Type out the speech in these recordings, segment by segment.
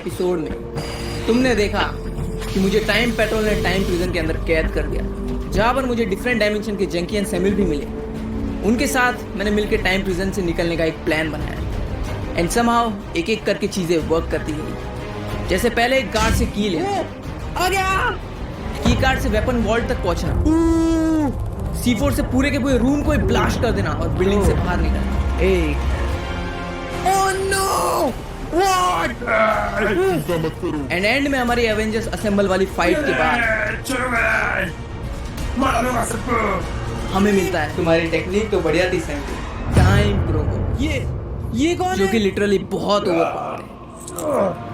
Episode में तुमने देखा कि मुझे टाइम पेट्रोल ने टाइम प्रिजन के अंदर कैद कर दिया, जहां पर मुझे डिफरेंट डायमेंशन के जंकी एंड सैमुअल भी मिले। उनके साथ मैंने मिलकर टाइम प्रिजन से निकलने का एक प्लान बनाया एंड समहाउ एक एक करके चीजें वर्क करती गई। जैसे पहले एक गार्ड से की ले आ गया, की कार्ड से वेपन वॉल्ट तक पहुंचना, C4 से पूरे के पूरे रूम को ही ब्लास्ट कर देना और बिल्डिंग से बाहर निकलना। Oh no! What? And and में हमारी एवेंजर्स असेंबल वाली फाइट के बाद हमें मिलता है तुम्हारी टेक्निक तो बढ़िया थी सैम। Time promo. ये कौन है? जो कि लिटरली बहुत ओवरपावर्ड है।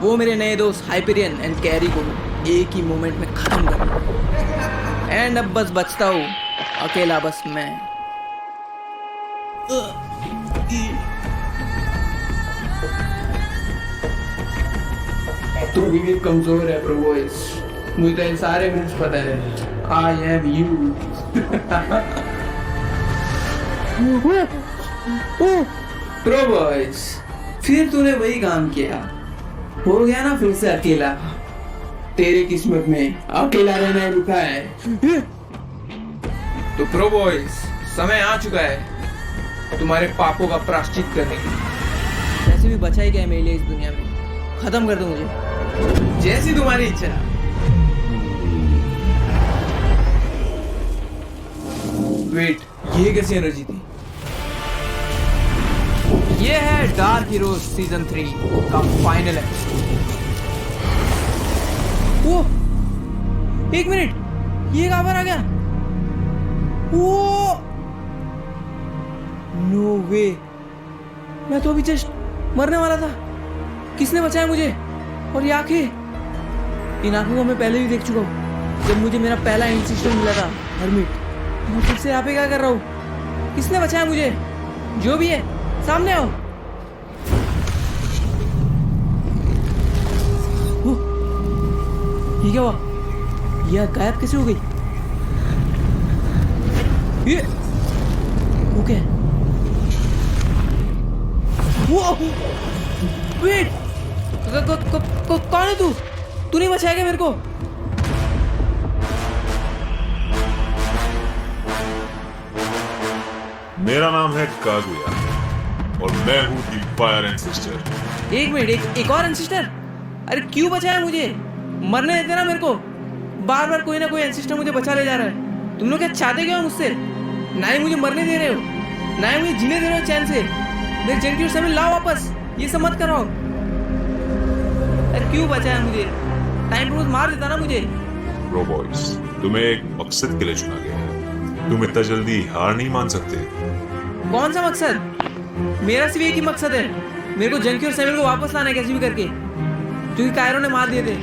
वो मेरे नए दोस्त हाइपेरियन एंड कैरी को एक ही मोमेंट में खत्म कर एंड अब बस बचता हूँ अकेला, बस मैं। तू भी कमजोर है प्रोबॉयज, मुझे तो इन सारे मूव्स पता है। I am you. प्रोबॉयज, फिर तूने वही काम किया, हो गया ना फिर से अकेला। तेरी किस्मत में अकेला रहना लिखा है। तो प्रोबॉयज, समय आ चुका है तुम्हारे पापों का प्रायश्चित करने की। वैसे भी बचा ही क्या है मेरे लिए इस दुनिया में, खत्म कर दो मुझे। जैसी तुम्हारी इच्छा। वेट, ये कैसी एनर्जी थी? ये है डार्क हीरोज सीजन 3 का फाइनल एपिसोड। वो एक मिनट, ये कहां पर आ गया? वो नो वे, मैं तो अभी जस्ट मरने वाला था। किसने बचाया मुझे? और ये आंखें, इन आंखों को मैं पहले भी देख चुका हूँ जब मुझे मेरा पहला इंसिस्टेंट मिला था हर्मिट। मैं फिर से यहाँ पे क्या कर रहा हूँ? किसने बचाया मुझे? जो भी है सामने आओ। ये क्या हुआ? ये गायब कैसे हो गई? ये ओके, वो वेट, कौन है तू? तू नहीं बचाएगा मेरे को? मेरा नाम है कागुया और मैं हूँ दी फायर एंसेस्टर। एक मिनट, एक और एंसेस्टर? अरे क्यों बचाया मुझे? मरने देते ना मेरे को। बार बार कोई ना कोई एंसेस्टर मुझे बचा ले जा रहा है। तुम लोग क्या चाहते क्या हो मुझसे? ना ही मुझे मरने दे रहे हो, ना ही मुझे जीने दे रहे हो चैन से। मेरे जंकी और सैमुअल लाओ वापस, ये सब मत कराओ। अरे क्यों बचाया मुझे? टाइम रोज मार देता ना मुझे। प्रोबॉयज, तुम्हें एक मकसद के लिए चुना गया है। तुम इतना जल्दी हार नहीं मान सकते। कौन सा मकसद? मेरा सिर्फ एक ही मकसद है, मेरे को जंकी और सैमुअल को वापस लाना है कैसे भी करके, जो कि कायरो ने मार दिए थे।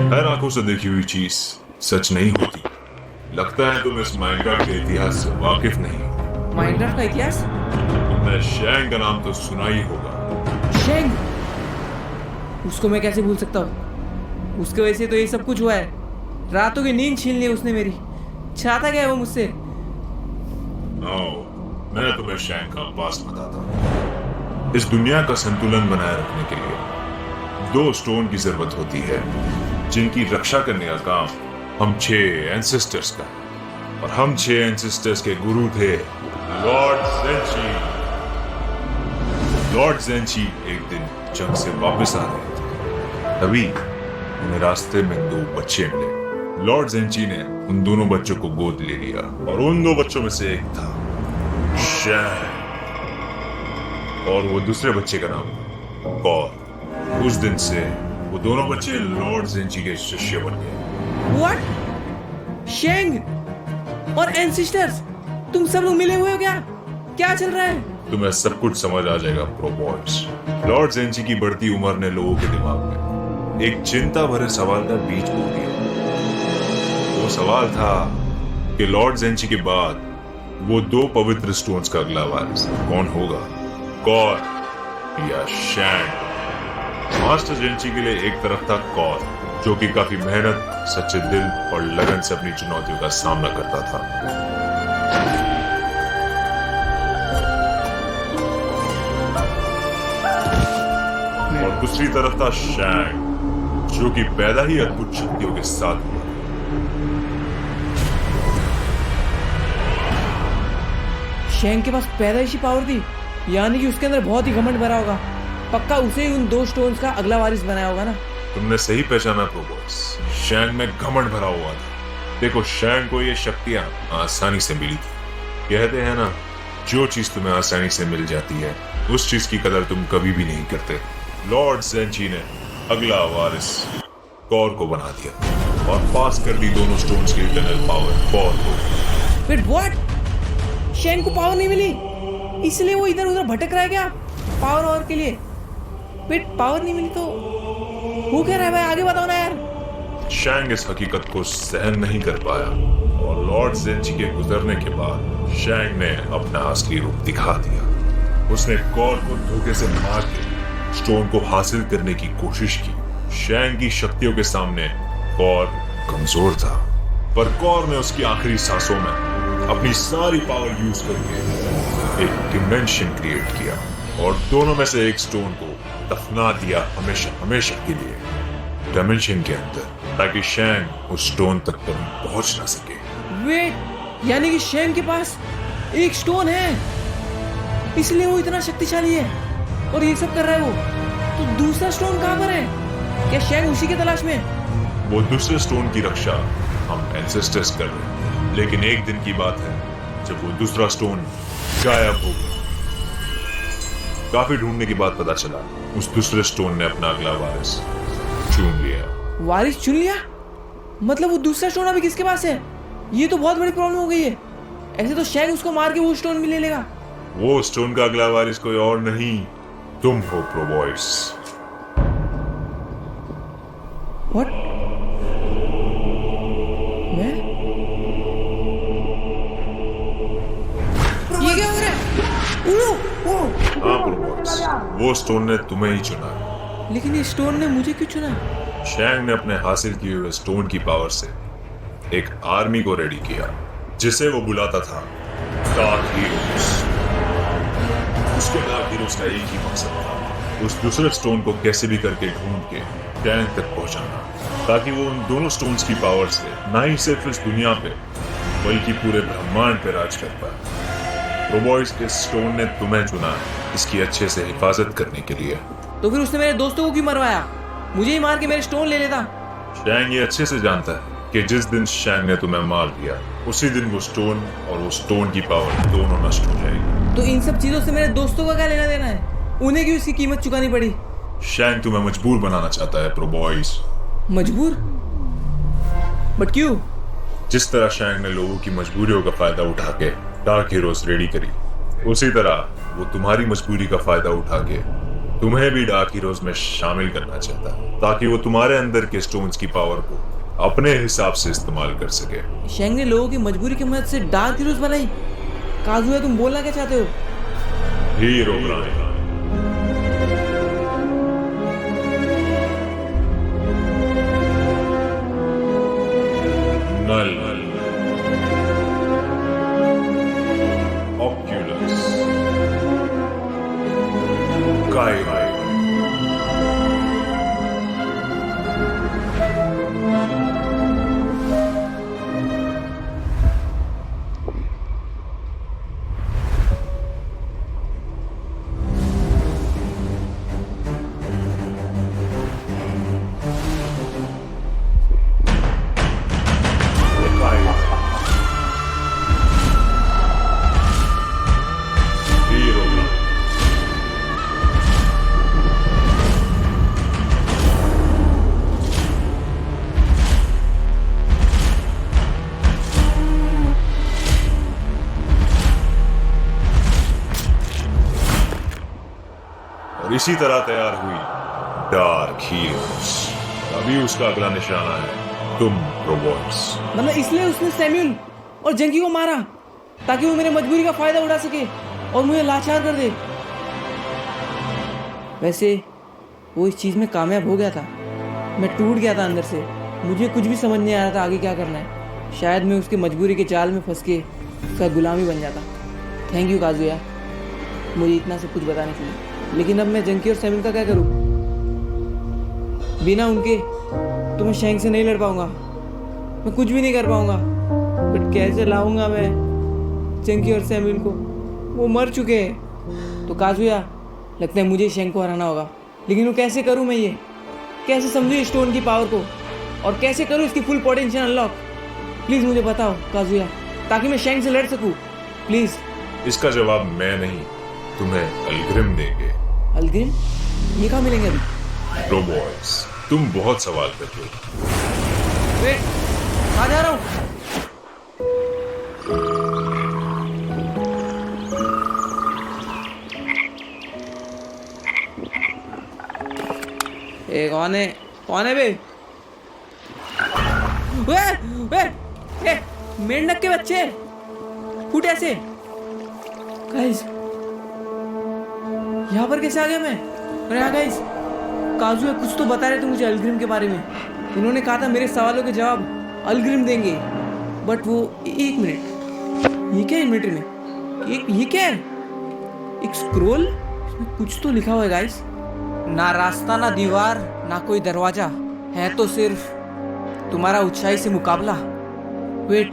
हर आंखों से देखी हुई चीज सच नहीं होती। लगता है तुम इस माइनक्राफ्ट के इतिहास से वाकिफ नहीं। माइनक्राफ्ट का इतिहास? तुमने शैंग का नाम तो सुना ही होगा। शैंग? उसको मैं कैसे भूल सकता हूँ? उसके वजह से तो ये सब कुछ हुआ है। रातों की नींद छीन ली उसने मेरी। चाहता क्या है वो मुझसे? मैं तुम्हें शैंग का पास बताता हूँ। इस दुनिया का संतुलन बनाए रखने के लिए 2 स्टोन की जरूरत होती है, जिनकी रक्षा करने का काम हम 6 एंसेस्टर्स का। और हम 6 एंसेस्टर्स के गुरु थे लॉर्ड ज़ेंची। लॉर्ड ज़ेंची एक दिन जंग से वापस आ रहे थे, तभी उन्हें रास्ते में 2 बच्चे मिले। लॉर्ड ज़ेंची ने उन दोनों बच्चों को गोद ले लिया और उन 2 बच्चों में से एक था शैंग और वो दूसरे बच्चे का नाम कॉर। उस दिन से वो दोनों बच्चे लॉर्ड ज़ेंची के शिष्य बन गए। व्हाट? शैंग और एंसेस्टर्स, तुम सब लोग मिले हुए हो क्या? क्या चल रहा है? तुम्हें सब कुछ समझ आ जाएगा प्रोबॉयज। लॉर्ड ज़ेंची की बढ़ती उम्र ने लोगों के दिमाग में एक चिंता भरे सवाल का बीज बो दिया। वो सवाल था कि लॉर्ड ज़ेंची के बाद वो 2 पवित्र स्टोन्स का अगला वारिस कौन होगा, कॉर या शैंग। मास्टर ज़ेंची के लिए एक तरफ था कॉर, जो कि काफी मेहनत, सच्चे दिल और लगन से अपनी चुनौतियों का सामना करता था। और दूसरी तरफ था शैंग, जो कि पैदा ही अद्भुत शक्तियों के साथ हुआ। शैंग के पास पैदाइशी पावर थी, यानी कि उसके अंदर बहुत ही घमंड भरा होगा। पक्का उसे ही उन 2 स्टोन्स का अगला वारिस बनाया होगा ना। तुमने सही पहचाना प्रोबॉयस, शैंग में घमंड भरा हुआ था। देखो, शैंग को ये शक्तियां आसानी से मिली थी। कहते हैं ना, जो चीज तुम्हें आसानी से मिल जाती है उस चीज की कदर तुम कभी भी नहीं करते। लॉर्ड ज़ेंची ने अगला वारिस कॉर को बना दिया और पास कर दी दोनों स्टोन्स की इटर्नल पावर कॉर को। फिर व्हाट? शैंग को पावर नहीं मिली, इसलिए वो इधर उधर भटक रहा है क्या पावर के लिए? फिर पावर नहीं मिली तो वो कह रहा है भाई, आगे बताओ ना यार। शैंग इस हकीकत को सहन नहीं कर पाया और लॉर्ड ज़ेंची के गुजरने के बाद शैंग ने अपना असली रूप दिखा दिया। उसने कॉर को धोखे से मार के स्टोन को हासिल करने की कोशिश की। शैंग की शक्तियों के सामने कॉर कमजोर था, पर कॉर ने उसकी आखिरी सांसों में अपनी सारी पावर यूज करके एक डिमेंशन क्रिएट किया और दोनों में से एक स्टोन को दफना दिया हमेशा हमेशा के लिए डायमेंशन के अंदर, ताकि शैंग उस स्टोन तक पहुंच ना सके। वेट, यानी कि शैंग के पास एक स्टोन है, इसलिए वो इतना शक्तिशाली है और ये सब कर रहा है वो। तो दूसरा स्टोन कहाँ पर है? क्या शैंग उसी की तलाश में? वो दूसरे स्टोन की रक्षा हम एंसेस्टर्स कर रहे हैं, लेकिन एक दिन की बात है जब वो दूसरा स्टोन गायब हो गया। काफी ढूंढने के बाद पता चला उस दूसरे स्टोन ने अपना अगला वारिस चुन लिया। वारिस चुन लिया? मतलब वो दूसरा स्टोन अभी किसके पास है? ये तो बहुत बड़ी प्रॉब्लम हो गई है। ऐसे तो शैंग उसको मार के वो स्टोन भी ले लेगा। वो स्टोन का अगला वारिस कोई और नहीं, तुम हो प्रोबॉयस। व्हाट? मैं? ये क्या हो रहा है? हाँ प्रोबॉयस, वो स्टोन ने तुम्हें ही चुना। लेकिन ये स्टोन ने मुझे क्यों चुना? शैंग ने अपने हासिल किए हुए स्टोन की पावर से एक आर्मी को रेडी किया, जिसे वो बुलाता था डार्क हीरोज। उसके डार्क हीरोज का एक ही मकसद था, उस दूसरे स्टोन को कैसे भी करके ढूंढ के टैंक तक पहुंचाना, ताकि वो उन दोनों स्टोन्स की पावर से ना ही सिर्फ इस दुनिया पे बल्कि पूरे ब्रह्मांड पे राज कर पाए। प्रोबॉयस, इस स्टोन ने तुम्हें चुना इसकी अच्छे से हिफाजत करने के लिए। तो फिर उसने मेरे दोस्तों को क्यों मरवाया? मुझे ही मार के मेरे स्टोन ले लेता। शैंग ये अच्छे से जानता है कि जिस दिन शैंग ने तुम्हें मार दिया उसी दिन वो स्टोन और वो स्टोन की पावर दोनों नष्ट हो जाएगी। तो इन सब चीजों से मेरे दोस्तों का क्या लेना देना है? उन्हें क्यों इसकी कीमत चुकानी पड़ी? शैंग तुम्हें मजबूर बनाना चाहता है प्रोबॉयस। मजबूर? बट क्यों? जिस तरह शैंग ने लोगों की मजबूरियों का फायदा उठा के डार्क हीरोज रेडी करी, उसी तरह वो तुम्हारी मजबूरी का फायदा उठा के तुम्हें भी डार्क हीरोज में शामिल करना चाहता है, ताकि वो तुम्हारे अंदर के स्टोन्स की पावर को अपने हिसाब से इस्तेमाल कर सके। शैंग ने लोगों की मजबूरी की मदद से डार्क हीरोज बनाई। काजुया, तुम बोलना क्या चाहते हो? हीरो ब्रांड नल ऑक्यूलस काई और इसी तरह तैयार हुई डार्क हीरोज। अभी उसका अगला निशाना है तुम प्रोबॉयस। मतलब इसलिए उसने सैम्यूल और जंकी को मारा, ताकि वो मेरे मजबूरी का फायदा उठा सके और मुझे लाचार कर दे। वैसे वो इस चीज में कामयाब हो गया था। मैं टूट गया था अंदर से, मुझे कुछ भी समझ नहीं आ रहा था आगे क्या करना है। शायद मैं उसके मजबूरी के जाल में फंस के उसका गुलामी बन जाता। थैंक यू काजुया, मुझे इतना सब कुछ बताने के लिए। लेकिन अब मैं जंकी और सैम्यूल का क्या करूँ? बिना उनके तो मैं शैंक से नहीं लड़ पाऊंगा, मैं कुछ भी नहीं कर पाऊंगा। बट कैसे लाऊंगा मैं चंकी और सैमुअल को? वो मर चुके हैं। तो काजुया, लगता है मुझे शैंक को हराना होगा, लेकिन वो कैसे करूं मैं? ये कैसे समझूं इस स्टोन की पावर को, और कैसे करूं इसकी फुल पोटेंशियल अनलॉक? प्लीज मुझे बताओ काजुया, ताकि मैं शैंक से लड़ सकूं, प्लीज। इसका जवाब मैं नहीं, तुम्हें अलग्रिम देंगे। अलग्रिम? ये कहाँ मिलेंगे अभी? प्रो बॉयज, तुम बहुत सवाल करते हो। वेट, कहाँ जा रहा हूँ? कौन है? कौन है बे? मेंढक के बच्चे फूट ऐसे। गाइस, यहाँ पर कैसे आ गया मैं? अरे हाँ गाइस, काजू कुछ तो बता रहे थे मुझे अलग्रिम के बारे में। उन्होंने कहा था मेरे सवालों के जवाब अलग्रिम देंगे। बट वो एक मिनट, ये क्या है मिलिट्री में? ये क्या है? एक स्क्रोल, इसमें कुछ तो लिखा हुआ है गाइस। ना रास्ता ना दीवार ना कोई दरवाजा, है तो सिर्फ तुम्हारा ऊंचाई से मुकाबला। वेट,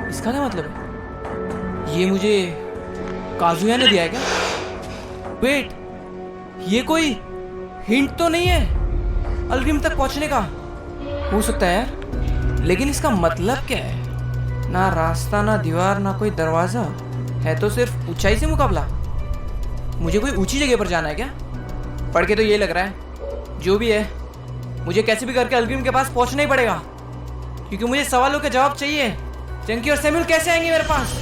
इसका क्या मतलब है? ये मुझे काजुया ने दिया है क्या? वेट, ये कोई हिंट तो नहीं है अलग्रिम तक पहुंचने का? हो सकता है यार, लेकिन इसका मतलब क्या है? ना रास्ता ना दीवार ना कोई दरवाजा, है तो सिर्फ ऊंचाई से मुकाबला। मुझे कोई ऊंची जगह पर जाना है क्या? पढ़ के तो ये लग रहा है, जो भी है मुझे कैसे भी करके अलग्रिम के पास पहुंचना ही पड़ेगा, क्योंकि मुझे सवालों के जवाब चाहिए। चंकी और सैमुअल कैसे आएंगे मेरे पास?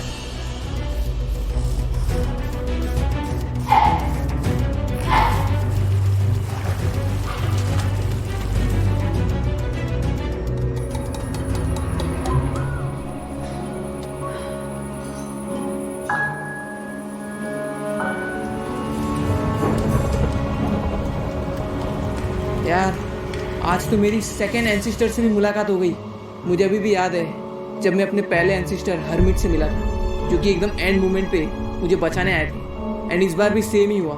यार, आज तो मेरी सेकेंड एंसिस्टर से भी मुलाकात हो गई। मुझे अभी भी याद है जब मैं अपने पहले एंसिस्टर हरमिट से मिला था, जो कि एकदम एंड मोमेंट पे मुझे बचाने आए थे। एंड इस बार भी सेम ही हुआ।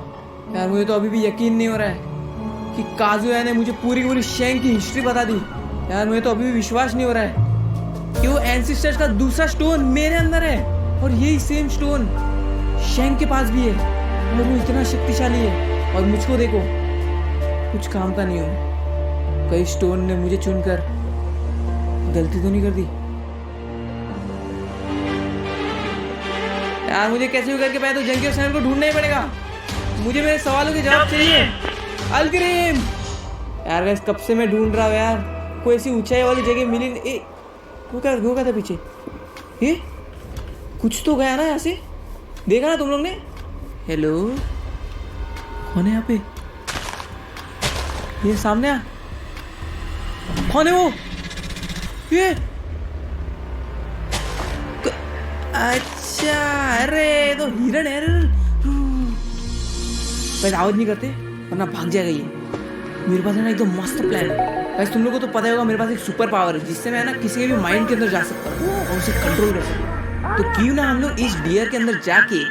यार, मुझे तो अभी भी यकीन नहीं हो रहा है कि काजुया ने मुझे पूरी शैंक की हिस्ट्री बता दी। यार, मुझे तो अभी भी विश्वास नहीं हो रहा है कि वो एंसिस्टर्स का दूसरा स्टोन मेरे अंदर है, और यही सेम स्टोन शैंक के पास भी है, और वो इतना शक्तिशाली है। और मुझको देखो, कुछ काम का नहीं हूं। कई स्टोन ने मुझे चुनकर गलती तो नहीं कर दी? यार, मुझे कैसे भी करके पहले तो जंकी और सैमुअल को ढूंढना ही पड़ेगा। मुझे मेरे सवालों के जवाब चाहिए। अलग्रिम! यार गाइस, कब से मैं ढूंढ रहा हूँ यार, कोई ऐसी ऊंचाई वाली जगह मिली नहीं। वो क्या था पीछे? ये कुछ तो गया ना यहाँ से, देखा ना तुम लोग ने? हेलो, कौन है यहाँ पे? ये सामने आ, कौन है वो? ये अच्छा, अरे तो हिरण है। वैसे आवाज नहीं करते वरना भाग जाएगा ये। मेरे पास है ना एकदम मस्त प्लान है। वैसे तुम लोगों को तो पता ही होगा, मेरे पास एक सुपर पावर है जिससे मैं ना किसी के भी माइंड के अंदर जा सकता हूँ और उसे कंट्रोल कर सकता हूँ। तो क्यों ना हम लोग इस डियर के अंदर जाके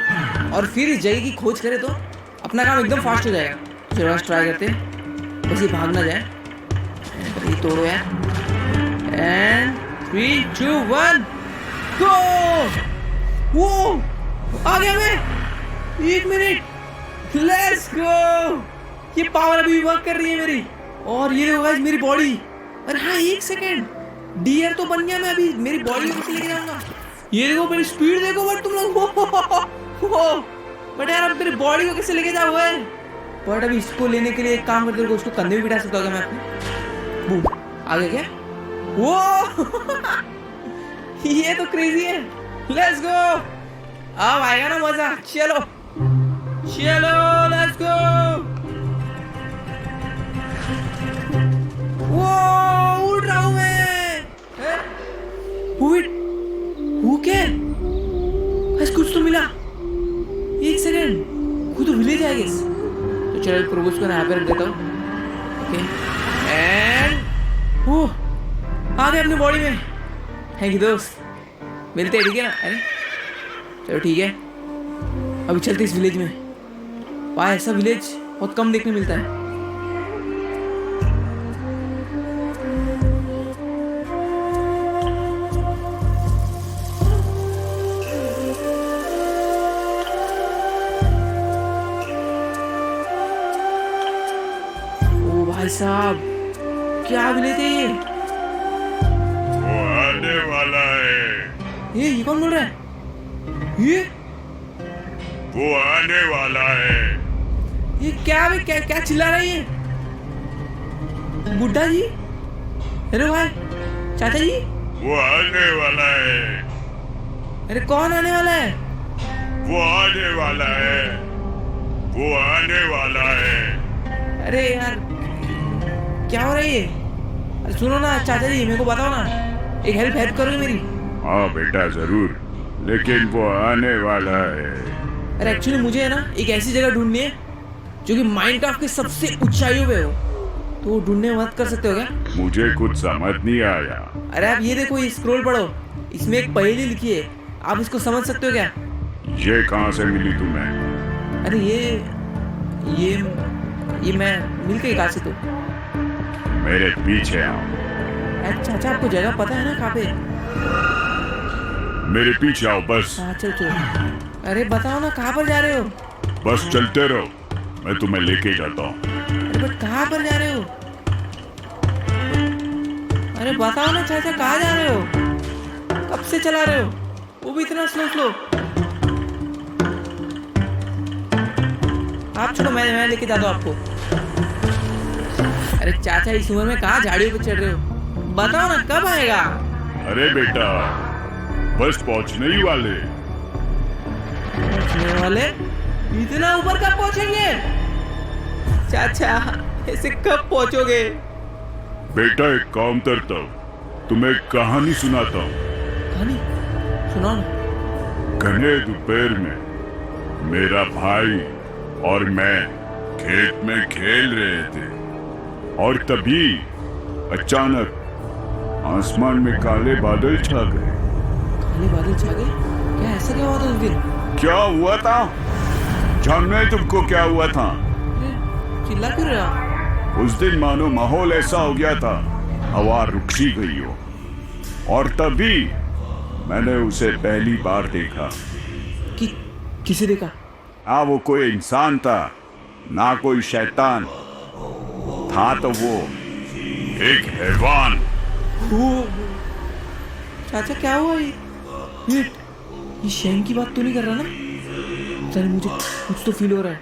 और फिर इस जगह की खोज करें, तो अपना काम एकदम फास्ट हो जाएगा। चलो बस ट्राई करते हैं, बस ये भाग ना जाए। ये तोड़ो यार। एंड 3, 2, 1 गो! वो आ गया मैं। 1 मिनट, लेट्स गो! ये पावर अभी वर्क कर रही है मेरी। और ये देखो गाइस, मेरी बॉडी। अरे हाँ, 1 सेकेंड, डियर तो बन गया मैं। अभी मेरी बॉडी को कैसे लेके जाऊंगा? ये देखो मेरी स्पीड देखो। बट तुम लोग बट यार, अब मेरी बॉडी को कैसे लेके जाओ? बट अभी इसको लेने के लिए एक काम करते हो, उसको कंधे भी बिठा सकता हूँ मैं अपने। बूम, आ गया क्या? वो ये तो क्रेजी है। Let's go! अब आएगा ना मजा। चलो चलो, लेट्स गो! वो उड़ रहा हूँ मैं। वो क्या? बस कुछ तो मिला। 1 सेकेंड, वो तो विलेज है गेस। तो चलो प्रोग्रेस को यहाँ पे रख देता हूँ। ओके, एंड वो आ गया अपनी बॉडी में। थैंक यू दोस्त, मिलते हैं, ठीक है ना? अरे चलो ठीक है, अभी चलते इस विलेज में। वहाँ ऐसा विलेज बहुत कम देखने मिलता है। भाई साहब, क्या मिले थे ये? वो आने वाला है। ये कौन बोल रहा है? ये वो आने वाला है। क्या क्या चिल्ला रहा है ये? बुड्ढा जी? हेलो भाई, चाचा जी? वो आने वाला है। अरे कौन आने वाला है? वो आने वाला है। वो आने वाला है। अरे यार, क्या हो रहा है ये? अरे सुनो ना चाचा जी, मेरे को बताओ ना, एक हेल्प करोगे मेरी? हाँ बेटा जरूर, लेकिन वो आने वाला है। अरे एक्चुअली मुझे है ना एक ऐसी जगह ढूंढनी है जो कि माइनक्राफ्ट की सबसे ऊंचाइयों पे हो, तो वो ढूंढने में मदद कर सकते हो क्या? मुझे कुछ समझ नहीं आया। अरे आप ये देखो, ये स्क्रॉल पढ़ो, इसमें एक पहेली लिखी है, आप इसको समझ सकते हो क्या? ये कहाँ से मिली तुम्हें? अरे ये मैं मिल गई कहाँ से? तो मेरे पीछे आओ। अच्छा अच्छा, आपको जगह पता है ना कहाँ पे? मेरे पीछे आओ बस। हाँ चलो। अरे बताओ ना, कहाँ पर जा रहे हो? बस चलते रहो, मैं तुम्हें लेके जाता हूँ। अरे बट कहाँ पर जा रहे हो? अरे बताओ ना चाचा, कहाँ जा रहे हो? कब से चला रहे हो, वो भी इतना स्लो? आप छोड़ो, मैं लेके जाता हूँ आपको। अरे चाचा, इस उम्र में कहाँ झाड़ियों पे चढ़ रहे हो? बताओ ना कब आएगा? अरे बेटा, बस पहुंचने ही वाले। पहुंचने वाले? इतना ऊपर कब पहुंचेंगे? चाचा ऐसे कब पहुंचोगे? बेटा एक काम करता हूँ, तुम्हें एक कहानी सुनाता हूँ। कहानी सुनाओ ना। घने दोपहर में मेरा भाई और मैं खेत में खेल रहे थे, और तभी अचानक आसमान में काले बादल छा गए। काले बादल छा गए? क्या ऐसा क्या हुआ था उस दिन? क्या हुआ था? जानना है तुमको क्या हुआ था? अरे, चिल्ला क्यों रहे हो? उस दिन मानो माहौल ऐसा हो गया था, हवा रुक सी गई हो, और तभी मैंने उसे पहली बार देखा। किसे देखा? हाँ, वो कोई इंसान था, ना कोई शैतान था, तो वो एक हैवान। चाचा क्या हुआ ये शैम की बात तो नहीं कर रहा ना? चल, मुझे कुछ तो फील हो रहा है,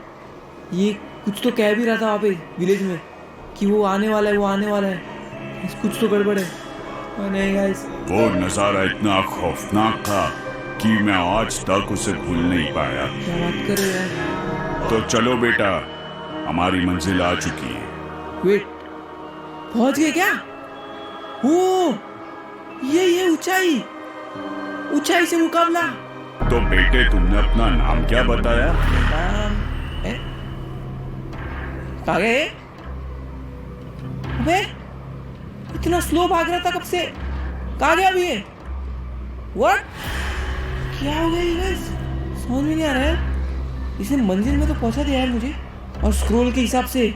ये कुछ तो कह भी रहा था वहाँ पे विलेज में कि वो आने वाला है, कुछ तो गड़बड़ है। नहीं गाइस, वो नजारा इतना खौफनाक था कि मैं आज तक उसे भूल नहीं पाया। क्या बात कर रहे हो यार? तो चलो बेटा, हमारी मंजिल आ चुकी है। वेट, पहुंच गए क्या? ओ, ये ऊंचाई से मुकाबला। तो बेटे, तुमने अपना नाम क्या बताया? नाम है? कहाँ गए? अबे, इतना स्लो भाग रहा था कब से, कहाँ गया अभी ये? What? क्या हो गया ये गाइस? समझ में नहीं आ रहा है। इसने मंजिल में तो पहुंचा दिया है मुझे, और स्क्रॉल के हिसाब से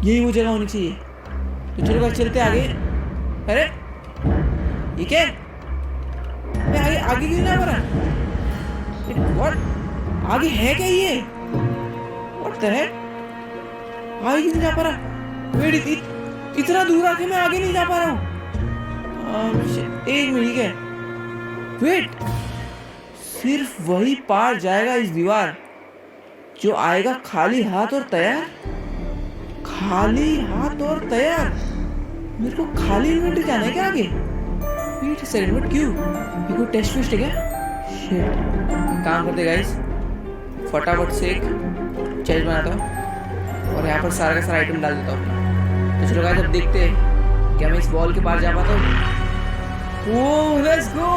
यही वो जगह होनी चाहिए। तो चलो गाइस, चलते आगे। अरे ये क्या? मैं आगे क्यों नहीं जा पा रहा? What? आगे है क्या ये? What the heck? आगे क्यों नहीं जा पा रहा? वेट, इतना दूर आके मैं आगे नहीं जा पा रहा हूँ। एक मिनट है, वेट, सिर्फ वही पार जाएगा इस दीवार जो आएगा खाली हाथ और तैयार। मेरे को खाली इन्वेंटरी जाना है क्या आगे? वेट सेकंड, बट क्यों? ये कोई टेस्ट वेस्ट है क्या? शिट, काम करते गाइस, फटाफट से एक चेस्ट बनाता हूँ और यहाँ पर सारा का सारा आइटम डाल देता हूँ। तो चलो गाइस, अब देखते हैं क्या मैं इस बॉल के पार जा पाता हूँ। Oh, let's go.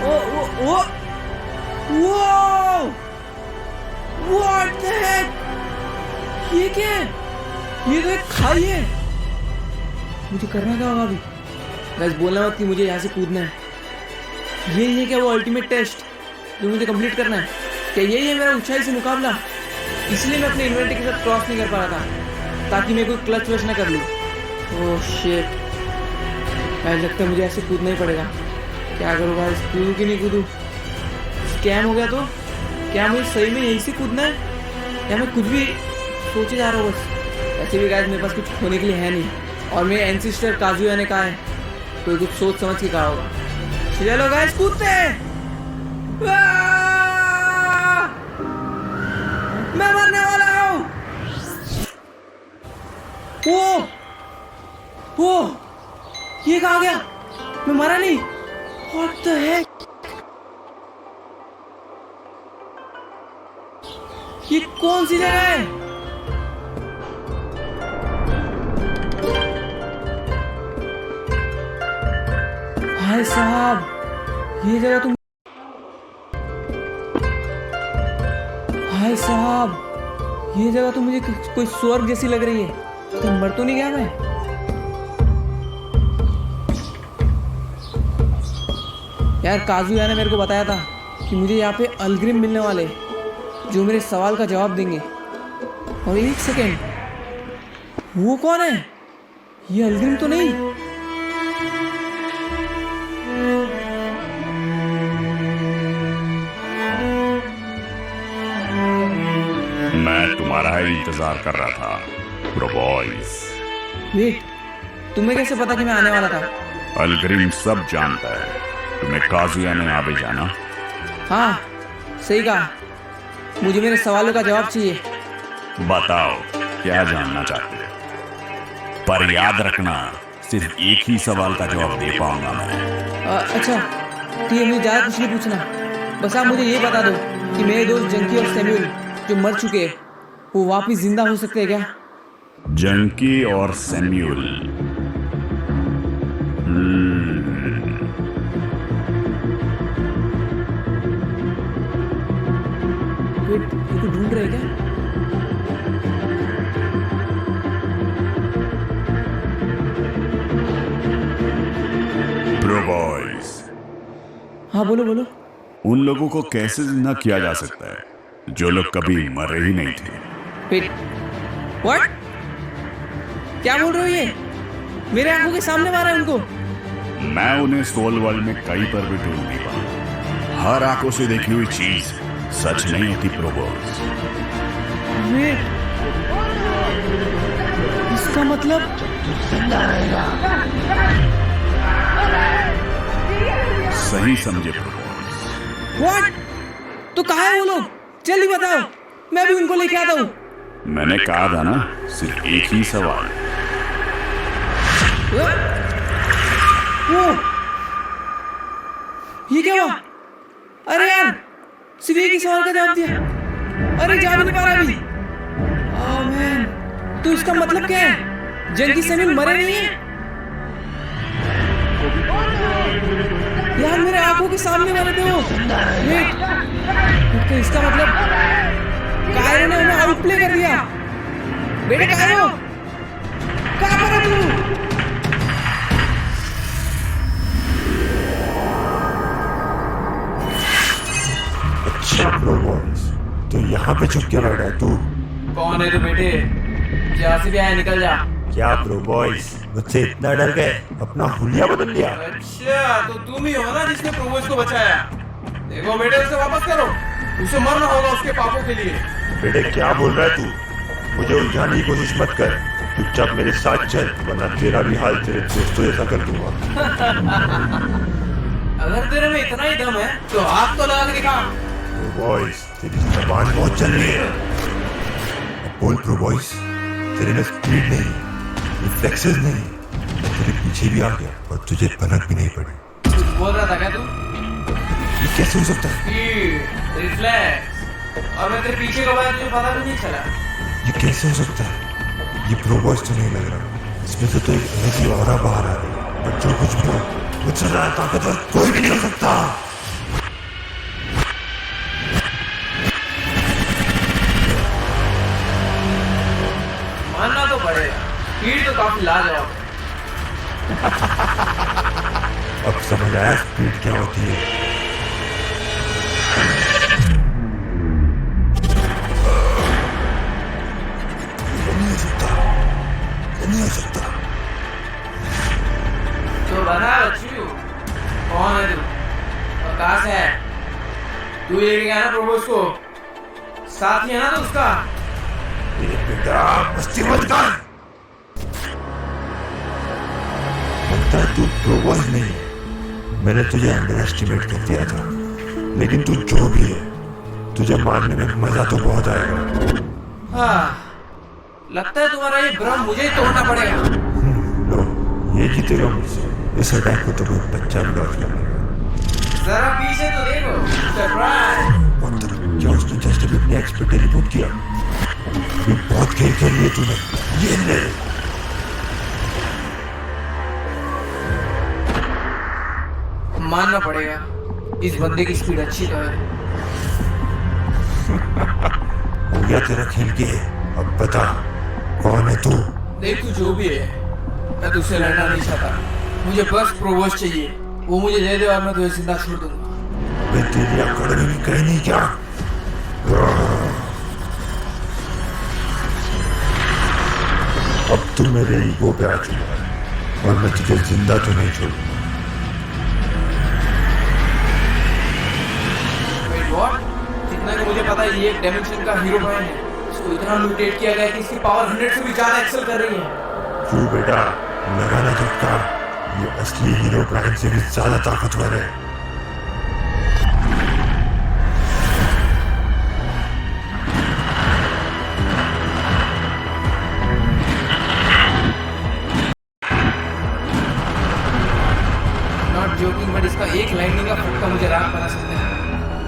Oh what the heck? ये क्या है? ये तो एक खाई है। मुझे करना क्या होगा अभी? गाइस, बोलना मत कि मुझे यहाँ से कूदना है। ये है क्या वो अल्टीमेट टेस्ट जो मुझे कंप्लीट करना है? क्या यही है मेरा ऊंचाई से मुकाबला? इसलिए मैं अपने इन्वेंटरी के साथ क्रॉस नहीं कर पा रहा था, ताकि मैं कोई क्लच वच ना कर लूँ। ओह शिट, लगता है मुझे ऐसे कूदना ही पड़ेगा। क्या करूँ गाइस, कूदूँ कि नहीं कूदूँ? स्कैम हो गया तो क्या मुझे सही में यहीं से कूदना है, या मैं कुछ भी सोचे जा रहा हूँ बस? वैसे भी गाइस मेरे पास कुछ खोने के लिए है नहीं, और मेरे एंसिस्टर काजुया ने कहा है कोई कुछ सोच समझ के कहा होगा। चलो गाइस कूदते हैं। मैं मरने वाला हूँ। वो ये कहाँ गया? मैं मरा नहीं। What the heck? ये कौन सी जगह है? भाई साहब, ये जगह तुम भाई साहब, ये जगह तो मुझे कोई स्वर्ग जैसी लग रही है। तो मर तो नहीं गया मैं? यार काजुया ने मेरे को बताया था कि मुझे यहाँ पे अलग्रिम मिलने वाले जो मेरे सवाल का जवाब देंगे। और एक सेकेंड, वो कौन है? ये अलग्रिम तो नहीं? मैं तुम्हारा ही इंतजार कर रहा था प्रोबॉयज। वेट, तुम्हें कैसे पता कि मैं आने वाला था? अलग्रिम सब जानता है। तुम्हें काजुया ने यहाँ जाना। हाँ सही कहा, मुझे मेरे सवालों का जवाब चाहिए। बताओ क्या जानना चाहते हो, पर याद रखना सिर्फ एक ही सवाल का जवाब दे पाऊंगा मैं। अच्छा ठीक है, मुझे ज़्यादा कुछ नहीं पूछना, बस आप मुझे ये बता दो कि मेरे दोस्त जंकी और सैमुअल जो मर चुके हैं वो वापिस जिंदा हो सकते हैं क्या? जंकी और सैमुअल, वेट, ये तो ढूंढ रहे हैं क्या? प्रोबॉयज, हाँ बोलो बोलो। उन लोगों को कैसे जिंदा किया जा सकता है जो लोग कभी मरे ही नहीं थे? Wait, what? क्या बोल रहे हो ये? मेरे आंखों के सामने मारा है उनको। मैं उन्हें सोल वर्ल्ड में कहीं पर भी ढूंढ नहीं पाऊंगा। हर आंखों से देखी हुई चीज सच नहीं होती प्रोबॉयज। वेट, इसका मतलब सही समझे प्रोबॉयज। व्हाट? तो कहाँ है वो लोग? जल्दी बताओ, मैं भी उनको लेके आता हूँ। मैंने कहा था ना, सिर्फ एक ही सवाल। वो ये क्या हुआ? अरे यार, सिर्फ एक ही सवाल का जवाब दिया। अरे जा भी नहीं पा रहा अभी। ओह मैन, तो इसका मतलब क्या है? जंकी सैमुअल मरे नहीं है? यार मेरे आंखों के सामने मरे थे वो। वेट, तो इसका मतलब कायरो ने उन्हें आउटप्ले कर दिया। बेटे कायरो, कहाँ पर है तू? अच्छा प्रोबॉयज, तो यहाँ पे छुप के बैठा है तू? कौन है तू बेटे? जहाँ से भी आया निकल जा। क्या प्रोबॉयज मुझसे इतना डर गए, अपना हुलिया बदल लिया? अच्छा, तो तुम ही हो ना जिसने प्रोबोज को बचाया। देखो बेटे, उसे वापस करो, उसे मरना होगा उसके पापों के लिए। बेटे क्या बोल रहा है तू? मुझे उलझाने की कोशिश मत कर, चुपचाप मेरे साथ चल, वरना तेरा भी हाल तेरे दोस्तों जैसा कर दूंगा। अगर तेरे में इतना ही दम है तो हाथ तो लगा के दिखा। प्रोबॉयज, तेरी जबान बहुत चल रही है। अब बोल प्रोबॉयज, तेरे में स्पीड नहीं, रिफ्लेक्सेस नहीं, मैं तेरे पीछे भी आ गया और तुझे भनक भी नहीं पड़ी। कुछ बोल रहा था क्या तू? ये कैसे हो सकता है? स्पीड, रिफ्लेक्स, और मैं तेरे पीछे को तुझे पता भी नहीं चला। ये कैसे हो सकता है? ये प्रोबॉयज तो नहीं लग रहा, इसमें से तो एक एनर्जी ऑरा बाहर आ रही है। पर जो कुछ भी हो, मुझसे ज्यादा ताकतवर कोई भी नहीं हो सकता। मानना तो पड़ेगा, स्पीड तो काफी लाजवाब है। अब समझ आया स्पीड क्या होती है। नहीं हो सकता। तो बता बच्चू, कौन है तू और कहाँ से है? तू लेके गया ना प्रोबोज को, साथ ही है ना तो उसका? मेरे मस्ती मत कर। लगता है तू प्रो बॉय नहीं है। मैंने तुझे अंडर एस्टिमेट कर दिया था, लेकिन तू जो भी है, तुझे मारने में मजा तो बहुत आएगा। हाँ, लगता है तुम्हारा ये भ्रम मुझे ही तोड़ना पड़ेगा। लो, ये जीतेगा मुझसे। इस अटैक को तो कोई बच्चा भी लॉस कर लेगा। जरा पीछे तो देखो, सरप्राइज। क्या उसने जस्ट अभी अपने एक्सपर्ट टेलीपोर्ट किया? ये बहुत खेल खेल लिए तूने। ये ले। मानना पड़ेगा, इस बंदे की स्पीड अच्छी तो है। हो गया तेरा खेल के। अब बता कौन है तू? देख तू जो भी है, मैं तुझसे लड़ना नहीं चाहता। मुझे बस प्रोवोस्ट चाहिए, वो मुझे दे दे और मैं तुझे जिंदा छोड़ दूंगा। मैं तेरी अकड़ में भी कहीं नहीं क्या? अब तू मेरे ईगो पे आ चुका है और मैं तुझे जिंदा तो नहीं छोड़ूंगा। Wait, what? जितना कि मुझे पता है ये एक डायमेंशन का हीरो ब्रांड है। इसको इतना म्यूटेट किया गया है कि इसकी पावर 100 से भी ज्यादा एक्सेल कर रही है। क्यों बेटा, लगाना झटका। ये असली हीरो ब्रांड से भी ज्यादा ताकतवर है। नॉट जोकिंग, बट इसका एक लाइनिंग का फटका मुझे रात बना सकता है।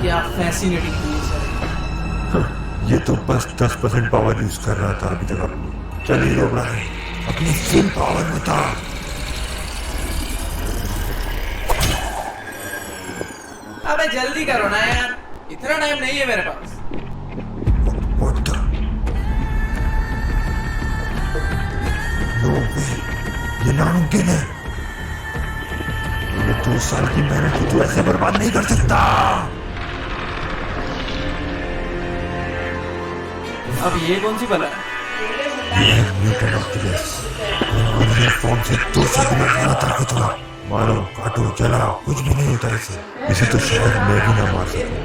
क्या फैसिनेटिंग क्रिएचर है। ये तो बस 10% पावर यूज कर रहा था अभी तक अपनी। चल हीरो ब्रांड, अपनी फुल पावर बता। अबे जल्दी करो ना यार, इतना टाइम नहीं है मेरे पास। What the? No way, ये नामुमकिन है। ये 2 साल की मेहनत को तू ऐसे बर्बाद नहीं कर सकता। अब ये कौन सी बला है? ये है म्यूटेंट ऑक्टोपस। ये फॉर्म से 2 से गुना ज्यादा ताकतवर। मारो, काटो, जलाओ, कुछ भी नहीं होता इसे। इसे तो शायद मैं भी ना मार सकूं।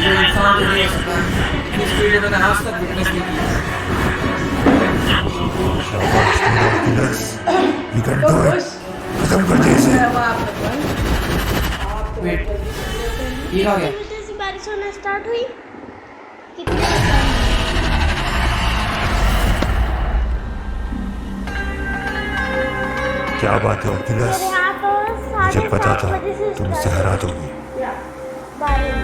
ये इंसान तो नहीं हो सकता, इतनी स्पीड मैंने आज तक विटनेस नहीं की। शाबाश octopus, you can do it. खत्म कर दे इसे। वेट, ये आ गया। जैसी बारिश होना स्टार्ट हुई। कितने क्या बात है ऑक्टोपस, मेरे यहाँ तो मुझे पता 7:30 था बजे से तुम इसे start हरा दोगी। बारिश।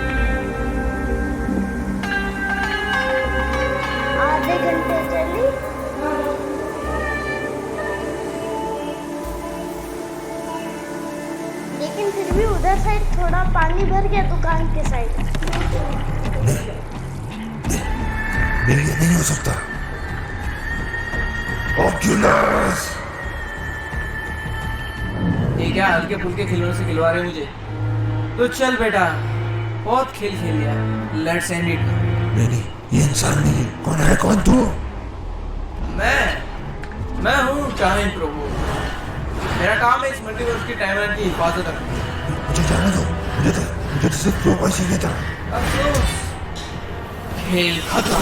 आधे घंटे चली। लेकिन फिर भी उधर साइड थोड़ा पानी भर गया, दुकान के साइड। नहीं, ये नहीं हो सकता। ऑक्यूलस, ये क्या हल्के फुल्के खिलौने से खिलवा रहे हो मुझे? तो चल बेटा, बहुत खेल खेल लिया, लेट्स एंड इट। नहीं, ये इंसान नहीं है। कौन है, कौन तू? मैं हूँ टाइम प्रोबो। मेरा काम है इस मल्टीवर्स की टाइमलाइन की हिफाजत करना। मुझे जाने दो। मुझे तो सिर्फ प्रोबॉय चाहिए था। अफसोस, खेल खत्म।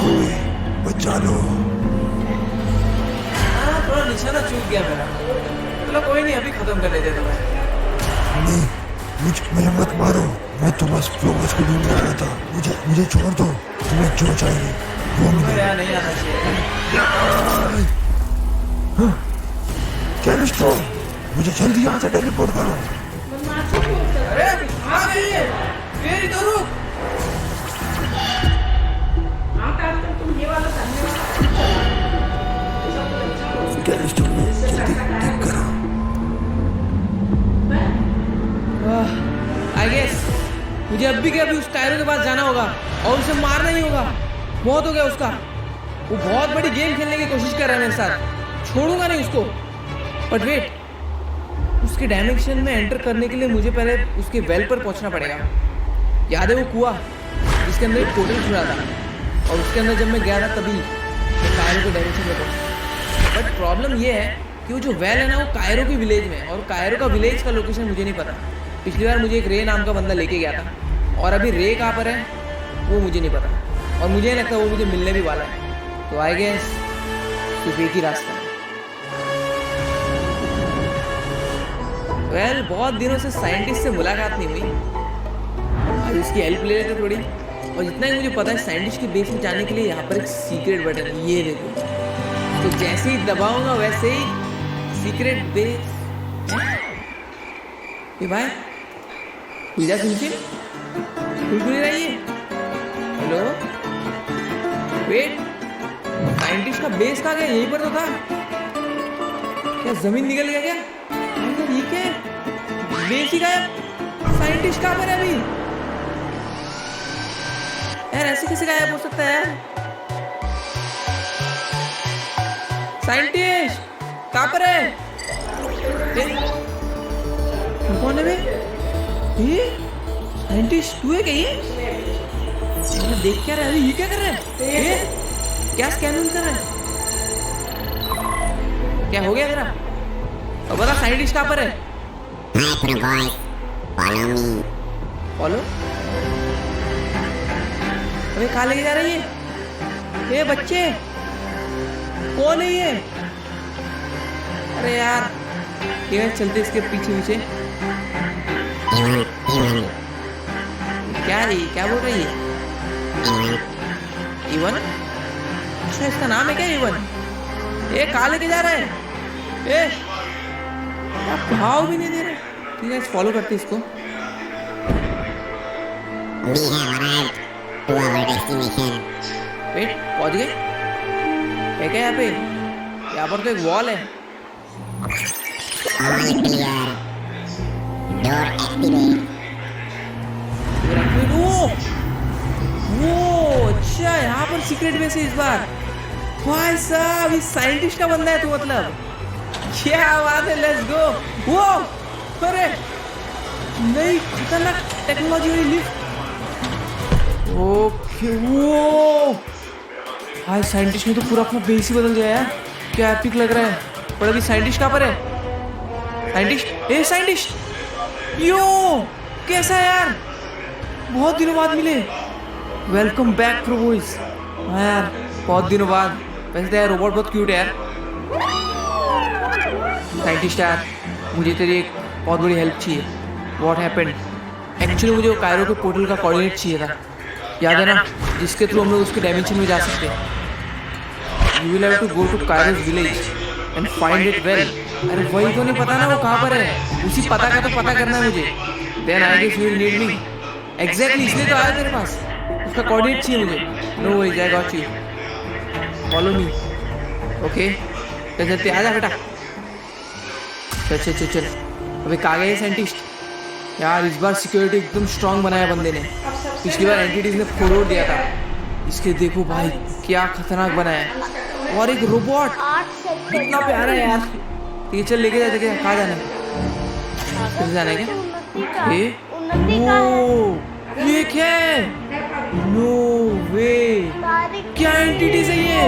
कोई बचा लो। थोड़ा निशाना चूक गया मेरा। चलो कोई नहीं, अभी खत्म कर लेते तुम्हें। नहीं, मुझे मत मारो। मैं तो बस प्रोबॉयज को ढूंढ रहा था। मुझे छोड़ दो। तुम्हें जो चाहिए वो तुम्हें मिले। यहाँ नहीं आना चाहिए। कैलिस्टो, मुझे जल्दी यहाँ से टेलीपोर्ट करो। अरे आ गई है, मेरी तो रुक। कैलिस्टो, जल्दी ठीक करो। आई गेस मुझे अभी के अभी उस टायरों के पास जाना होगा और उसे मारना ही होगा। बहुत हो गया उसका। वो बहुत बड़ी गेम खेलने की कोशिश कर रहा है मेरे साथ। छोड़ूंगा नहीं उसको। बट वेट, उसके डायमेंशन में एंटर करने के लिए मुझे पहले उसके वेल पर पहुंचना पड़ेगा। याद है वो कुआं जिसके अंदर एक पोर्टल खुला था, और उसके अंदर जब मैं गया था तभी मैं कायरो के डायमेंशन में पहुंचा। बट प्रॉब्लम ये है कि वो जो वेल है ना वो कायरो की विलेज में है, और कायरो का विलेज का लोकेशन मुझे नहीं पता। पिछली बार मुझे एक रे नाम का बंदा लेके गया था, और अभी रे कहाँ पर है वो मुझे नहीं पता, और मुझे नहीं लगता वो मुझे मिलने भी वाला है। तो आई गेस सिर्फ एक ही रास्ता है। वेल बहुत दिनों से साइंटिस्ट से मुलाकात नहीं हुई, आज उसकी हेल्प ले लेते थोड़ी। और जितना ही मुझे पता है साइंटिस्ट के बेस में जाने के लिए यहाँ पर एक सीक्रेट बटन है, ये देखो। तो जैसे ही दबाऊंगा वैसे ही सीक्रेट बेस। ये भाई पूजा सुनते खुल रही है। हेलो वेट, साइंटिस्ट का बेस कहाँ गया? यहीं पर तो था। क्या जमीन निकल गया क्या? ये क्या है? बेस ही गायब, साइंटिस्ट कहाँ पर है अभी? यार ऐसे कैसे गायब हो सकता है यार? साइंटिस्ट कहाँ पर है? कौन है बे? ये साइंटिस्ट तू है क्या? ये देख क्या रहा है? ये क्या कर रहा है? ये क्या स्कैनिंग कर रहा है? क्या हो गया तेरा? अब बता साइंटिस्ट कहाँ पर है? फॉलो? अबे कहाँ लेके जा रही है? ये बच्चे कौन है ये? अरे यार ये चलते इसके पीछे पीछे। क्या है? क्या बोल रही है? इवन? अच्छा इसका नाम है क्या इवन? ये कहाँ लेके जा रहा है? ए भाव भी नहीं दे रहे। ठीक है फॉलो करते इसको। वेट पहुंच गए? है क्या यहाँ पे? यहाँ पर तो एक वॉल है। वो अच्छा यहाँ पर सीक्रेट बेस है इस बार। भाई साहब इस साइंटिस्ट का बंदा है तू मतलब? क्या बात है, लेट्स गो। वो अरे नई खतरनाक टेक्नोलॉजी वाली लिफ्ट। ओके वो भाई साइंटिस्ट ने तो पूरा अपना बेस ही बदल दिया यार। क्या एपिक लग रहा है। पर अभी साइंटिस्ट कहाँ पर है? साइंटिस्ट ए साइंटिस्ट यो कैसा है यार? बहुत दिनों बाद मिले। Welcome back pro boys. हाँ यार बहुत दिनों बाद। वैसे तो यार रोबोट बहुत क्यूट है यार। साइंटिस्ट यार मुझे तेरी एक बहुत बड़ी हेल्प चाहिए। What happened? एक्चुअली मुझे वो कायरो के पोर्टल का कोऑर्डिनेट चाहिए था, याद है ना, जिसके थ्रू हम लोग उसके डायमेंशन में जा सकते हैं। You will have to go to Cairo's village and find it well. अरे वही तो नहीं पता ना वो कहाँ पर है। उसी पता का तो पता करना है मुझे। Then I guess you will need me. Exactly इसलिए तो आया तेरे पास। उसका कोऑर्डिनेट चाहिए मुझे। No worries I got you. Follow me. Okay चलते आ जा बेटा। चल चल चल चल। अबे कहाँ गए साइंटिस्ट? यार इस बार सिक्योरिटी एकदम स्ट्रांग बनाया बंदे ने। पिछली बार एंटिटीज ने फोड़ोड़ दिया था। इसके देखो भाई क्या खतरनाक बनाया है। और एक रोबोट कितना प्यारा है यार। ठीक है चल लेके जाते। क्या कहाँ जाना है? किधर जाना है क्या? ये क्या है? नो वे। क्या एंटिटीज है ये?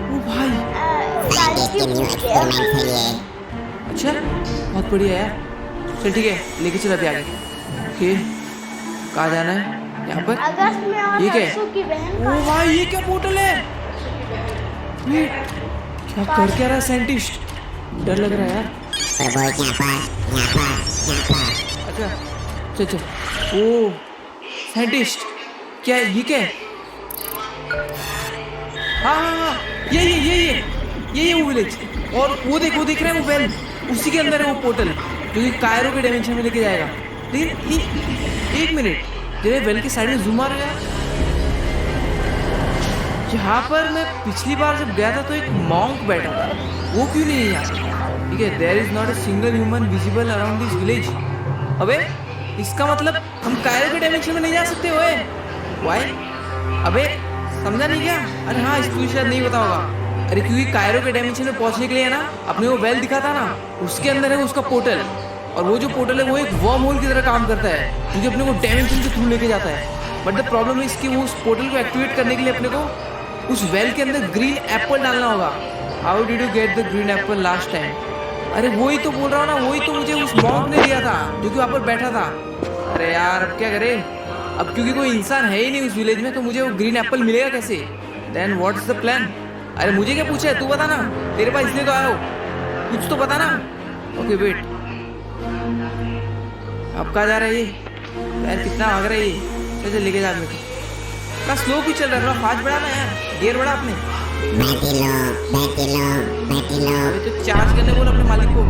ओ भाई अच्छा बहुत बढ़िया यार। चल ठीक है लेके चल अभी आगे। ओके कहाँ जाना है? यहाँ पर अगस्त में और ये क्या है? अंशु की बहन का ओ भाई ये क्या पोर्टल है? ये क्या कर क्या रहा है साइंटिस्ट? डर लग रहा है यार। अच्छा चल चल। ओ साइंटिस्ट क्या है? ये क्या है? हाँ हाँ हाँ ये वो विलेज। और वो देख रहा है वो वेल, उसी के अंदर है वो पोर्टल जो कि कायरो के डायमेंशन में लेके जाएगा। लेकिन एक मिनट तेरे वेल की साइड में जूम आ रहा है। यहाँ पर मैं पिछली बार जब गया था तो एक मॉन्क बैठा था, वो क्यों नहीं है यहाँ? ठीक है there is not a single human visible around this village. अबे इसका मतलब हम कायरो के डायमेंशन में नहीं जा सकते हुए। वाई? अबे समझा नहीं क्या? अरे हाँ इसको शायद नहीं पता होगा। अरे क्योंकि कायरो के डायमेंशन में पहुंचने के लिए है ना, अपने वो वेल दिखा था ना, उसके अंदर है उसका पोर्टल, और वो जो पोर्टल है वो एक वर्म होल की तरह काम करता है, क्योंकि अपने को डायमेंशन के थ्रू लेके जाता है। बट द प्रॉब्लम इज कि वो उस पोर्टल को एक्टिवेट करने के लिए अपने को उस वेल के अंदर ग्रीन एप्पल डालना होगा। How did you get the green Apple last time? अरे वही तो बोल रहा हूँ ना, वही तो मुझे उस मॉन्क ने दिया था जो कि वहाँ पर बैठा था। अरे यार अब क्या करें, अब क्योंकि कोई इंसान है ही नहीं उस विलेज में, तो मुझे वो ग्रीन एप्पल मिलेगा कैसे? Then what's the plan? अरे मुझे क्या पूछा है, तू बता ना, तेरे पास इसलिए तो आया हो, कुछ तो बता ना। ओके वेट, अब कहाँ जा रहा है ये यार, कितना भाग रहा है ये? चल लेके जा मेरे को। थोड़ा स्लो भी चल रहा है, थोड़ा फास्ट बढ़ा ना यार, गियर बढ़ा अपने। अरे तो चार्ज करने बोल अपने मालिक को।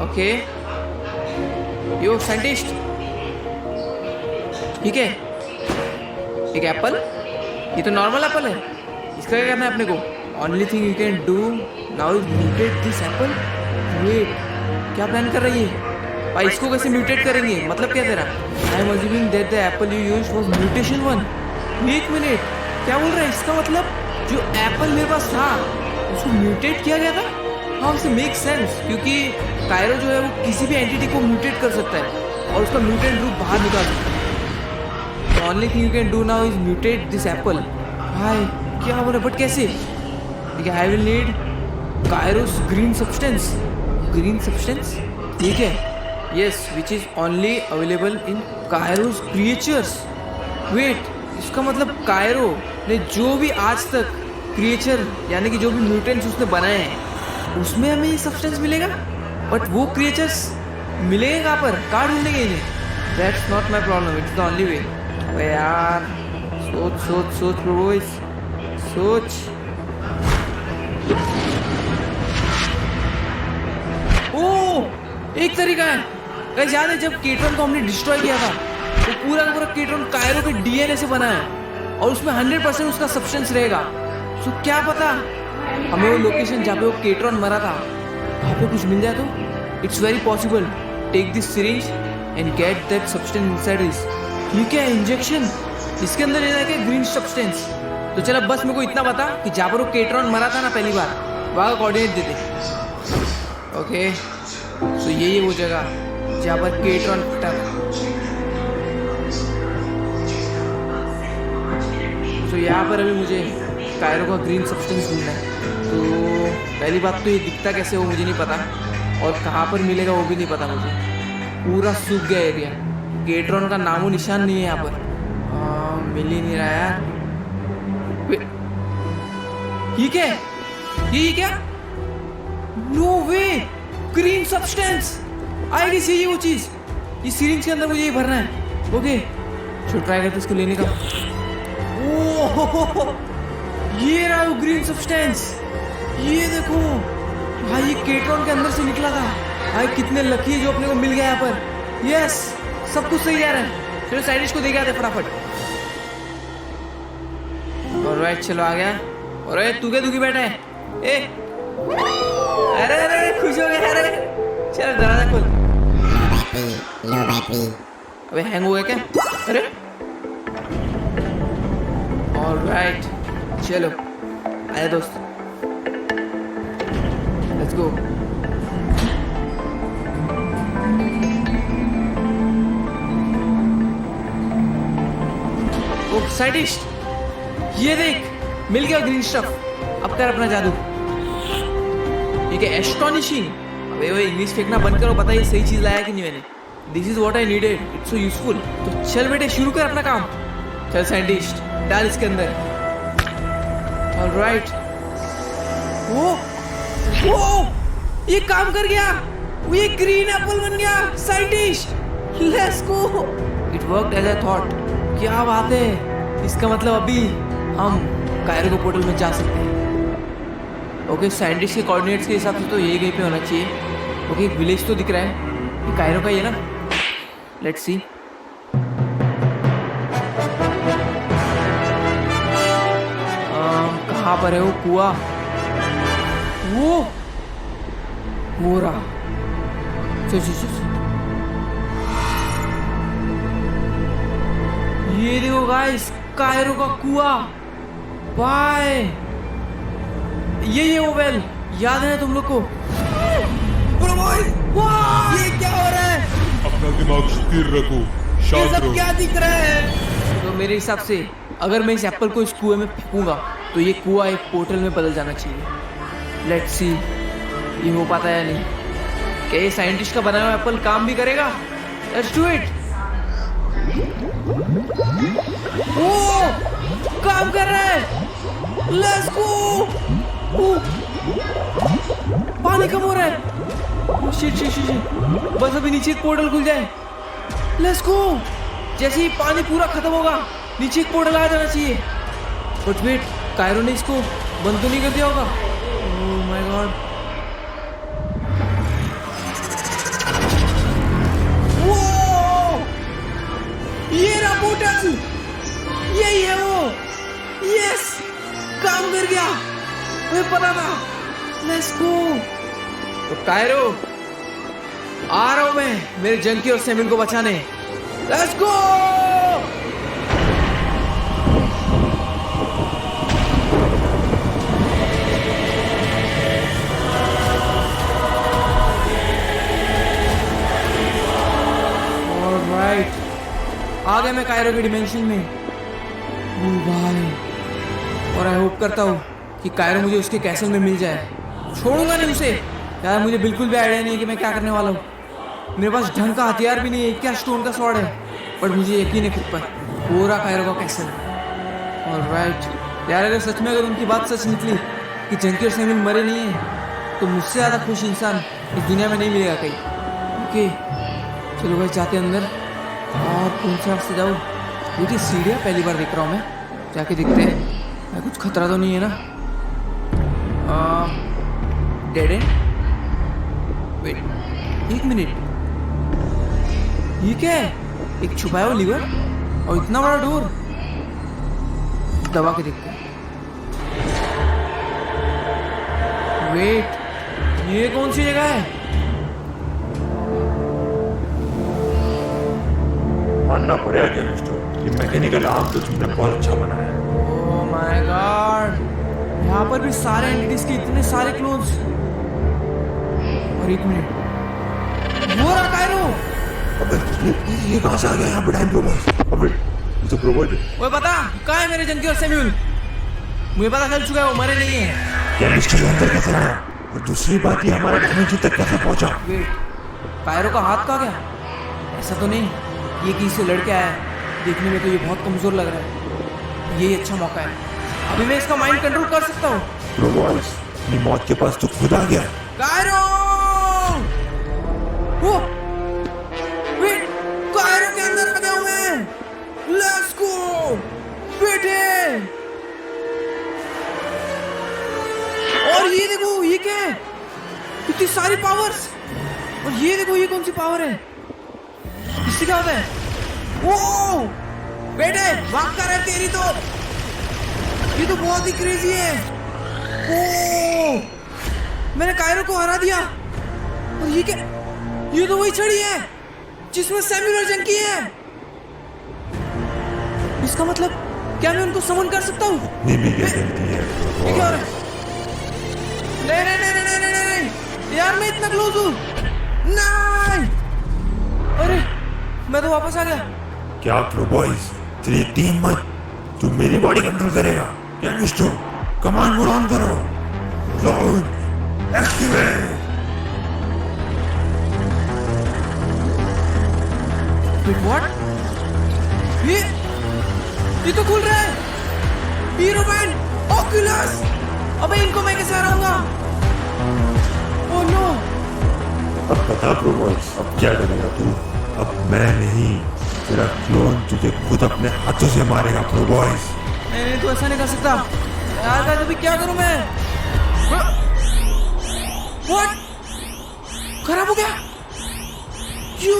ओके यो साइंटिस्ट, ठीक है, एक एप्पल, ये तो नॉर्मल एप्पल है, इसका क्या करना है अपने को? Only thing you can do now is mutate this apple. Wait, क्या प्लान कर रही है भाई? इसको कैसे म्यूटेट करेंगे? मतलब क्या तेरा? I am assuming that the Apple you used was mutation 1। एक मिनट, क्या बोल रहा है? इसका मतलब जो एप्पल मेरे पास था उसको म्यूटेट किया गया था? हाँ, उसे मेक सेंस, क्योंकि कायरो जो है वो किसी भी एंटिटी को म्यूटेट कर सकता है और उसका म्यूटेंट रूप बाहर निकाल सकता है। Only thing you can do now is mutate this apple. भाई क्या बोल रहा है, बट कैसे? ठीक है, I will need Kairos green substance. Green substance, ठीक है, yes, which is only available in Kairos creatures. Wait, इसका मतलब कायरो ने जो भी आज तक क्रिएचर यानी कि जो भी म्यूटेंट्स उसने बनाए हैं उसमें हमें ये सब्सटेंस मिलेगा, बट वो क्रिएचर्स मिलेंगे कहाँ पर? कहाँ ढूंढेंगे इन्हें? That's not my problem, it's the only way. अबे यार सोच सोच सोच प्रोबोइस, सोच। ओह, एक तरीका है गाइस, याद है जब केट्रॉन को हमने डिस्ट्रॉय किया था, वो पूरा का पूरा केट्रॉन कायरो के डीएनए से बना है और उसमें 100% उसका सब्सटेंस रहेगा। सो क्या पता हमें वो लोकेशन जहाँ पे वो केट्रॉन मरा था वहाँ पे कुछ मिल जाए तो? It's very possible. Take this syringe and get that substance inside this. ठीक है, इंजेक्शन इसके अंदर ले जाके ग्रीन सब्सटेंस। तो चल अब बस मेरे को इतना बता कि जहाँ पर वो केट्रॉन मरा था ना पहली बार, वहाँ का कोऑर्डिनेट दे दे। ओके, सो यही है वो जगह जहाँ पर केट्रॉन फटा था। तो यहाँ पर अभी मुझे कायरो का ग्रीन सब्सटेंस ढूंढना है। तो पहली बात तो ये दिखता कैसे वो मुझे नहीं पता, और कहाँ पर मिलेगा वो भी नहीं पता मुझे। पूरा सूख गया एरिया, केट्रॉन का नामो निशान नहीं है यहाँ पर। मिल ही नहीं रहा यार। ये क्या है? ये क्या? No way, green substance. I guess ये वो चीज, इस सिरिंज के अंदर मुझे ये भरना है। ओके, चलो ट्राई करते इसको लेने का। ओह, ये रहा वो ग्रीन सब्सटेंस। ये देखो भाई, ये केट्रॉन के अंदर से निकला था। भाई कितने लकी है जो अपने को मिल गया यहाँ पर। यस, सब कुछ सही जा रहा है। चलो साइंटिस्ट को देखे आते फटाफट। ऑलराइट, चलो आ गया। अरे तू क्या दुखी बैठा है? ए, अरे अरे खुश हो गया? अरे चलो दरवाजा खोल। लो बैटरी। अबे हैंग हो गया क्या? अरे ऑलराइट, चलो आया दोस्त, लेट्स गो। ओ साइंटिस्ट, ये देख, मिल गया ग्रीन स्टफ। अब कर अपना जादू। ठीक है, एस्टोनिशिंग। अबे वो इंग्लिश फेंकना बंद करो, पता ये सही चीज लाया कि नहीं मैंने। This is what I needed, it's so useful. तो चल बेटे शुरू कर अपना काम। चल साइंटिस्ट, डाल इसके अंदर। ऑलराइट। वो ये काम कर गया, वो ये ग्रीन एप्पल बन गया। Scientist let's go, it worked as I thought. क्या बात है, इसका मतलब अभी हम कायरो को पोर्टल में जा सकते हैं। ओके, साइंटिस्ट के कोऑर्डिनेट्स के हिसाब से तो यही कहीं पे होना चाहिए। ओके, एक विलेज तो दिख रहा है, ये कायरो का ही है ना। Let's see. कहाँ पर है वो कुआं? वो रहा। चल ये देखो गाइस, कायरो का कुआं। बाय, ये ओवेल याद है तुम लोग को? Bro boys, ये क्या हो रहा है? अपना दिमाग स्थिर रखो, ये शांत सब रहो। क्या दिख रहा है? तो मेरे हिसाब से अगर मैं इस एप्पल को इस कुएं में फेंकूंगा तो ये कुआं एक पोर्टल में बदल जाना चाहिए। लेट्स सी ये हो पाता है या नहीं। क्या ये साइंटिस्ट का बनाया हुआ एप्पल काम भी करेगा? Let's do it. ओ काम कर रहा है। Let's go. पानी कम हो रहा है। Shit shit shit shit. बस अभी नीचे एक पोर्टल खुल जाए। Let's go. जैसे ही पानी पूरा खत्म होगा नीचे एक पोर्टल आ जाना चाहिए। बट वेट, कायरो ने इसको बंद तो नहीं कर दिया होगा? Oh my God. वो ये रहा पोर्टल। यही है वो। यस काम कर गया। मुझे पता था। Let's go. तो कायरो आ रहा हूं मैं मेरे जंकी और सेमिल को बचाने। Let's go. ऑलराइट, आ गया मैं कायरो के डिमेंशन में। ओ भाई, और आई होप करता हूँ कि कायरो मुझे उसके कैसल में मिल जाए। छोड़ूंगा नहीं उसे। यार मुझे बिल्कुल भी आइडिया नहीं है कि मैं क्या करने वाला हूँ। मेरे पास ढंग का हथियार भी नहीं है। क्या स्टोन का स्वॉर्ड है, पर मुझे यकीन है खुद पर। पूरा कायरो का कैसल। ऑलराइट यार, अगर सच में अगर उनकी बात सच निकली कि जंकी और सेमिल मरे नहीं है तो मुझसे ज़्यादा खुश इंसान इस दुनिया में नहीं मिलेगा कहीं। ओके चलो भाई जाते हैं अंदर। और कौन से रास्ते जाऊँ? ये सीढ़ियाँ पहली बार देख रहा हूँ मैं। जाके देखते हैं कुछ खतरा तो नहीं है ना। Dead and. वेट एक मिनट, ये क्या है? एक छुपाया हुआ लीवर और इतना बड़ा डोर। दबा के देखते हैं। वेट, ये कौन सी जगह है? मानना पड़ेगा केमिस्टर, ये मैकेनिकल आर्म तो तुमने बहुत अच्छा बनाया है। ओह माय गॉड, यहाँ पर भी सारे एंटिटीज के इतने सारे क्लोन्स। और एक मिनट, वो रहा कायरो। अबे ये कहाँ से आ गया यहाँ पे टाइम रोबोट? अबे ये तो रोबोट है। वो पता कहाँ है मेरे जंकी और सेम्यूल? मुझे पता चल चुका है वो मरे नहीं है। केमिस्टर अंदर कैसे आया? और दूसरी बात, ये हमारे डायमेंशन तक कैसे पहुंचा? वेट, कायरो का हाथ कहाँ गया? ऐसा तो नहीं ये किसी से लड़के आया है। देखने में तो ये बहुत कमजोर लग रहा है। यही अच्छा मौका है। अभी मैं इसका माइंड कंट्रोल कर सकता हूँ। रोबोट्स, ये मौत के पास तो खुद आ गया। कायरो! वो वेट, कायरो के अंदर आ गया हूँ मैं। लेट्स गो बेटे। और ये देखो, ये क्या है? इतनी सारी पावर्स। और ये देखो, ये कौन सी पावर है? इससे क्या होता है? ओ बेटे भाग कर है तेरी तो। ये तो बहुत ही क्रेजी है। ओ मैंने कायरो को हरा दिया। और ये क्या? ये तो वही छड़ी है जिसमें सैम्यूल और जंकी है। इसका मतलब क्या मैं उनको समन कर सकता हूँ? नहीं भी ये गलती है। ये क्या हो रहा है? नहीं नहीं नहीं नहीं नहीं नहीं यार, मैं इतना क्लोज हूँ। नहीं, अरे मैं तो वापस आ गया। क्या प्रो बॉयज, तेरी टीम मत, तू मेरी बॉडी कंट्रोल करेगा। केमिस्टर कमांड मोड ऑन करो। Cloud activate. व्हाट? ये तो खुल रहा है। Hero man, Oculus. अबे इनको मैं कैसे हराऊंगा? Oh no. अब बता प्रो बॉयज, अब क्या करेगा तू? अब मैं नहीं, तेरा क्लोन तुझे खुद अपने हाथों से मारेगा प्रो बॉयज। नहीं तो ऐसा नहीं कर सकता यार। अभी क्या करूं मैं? व्हाट? खराब हो गया? यो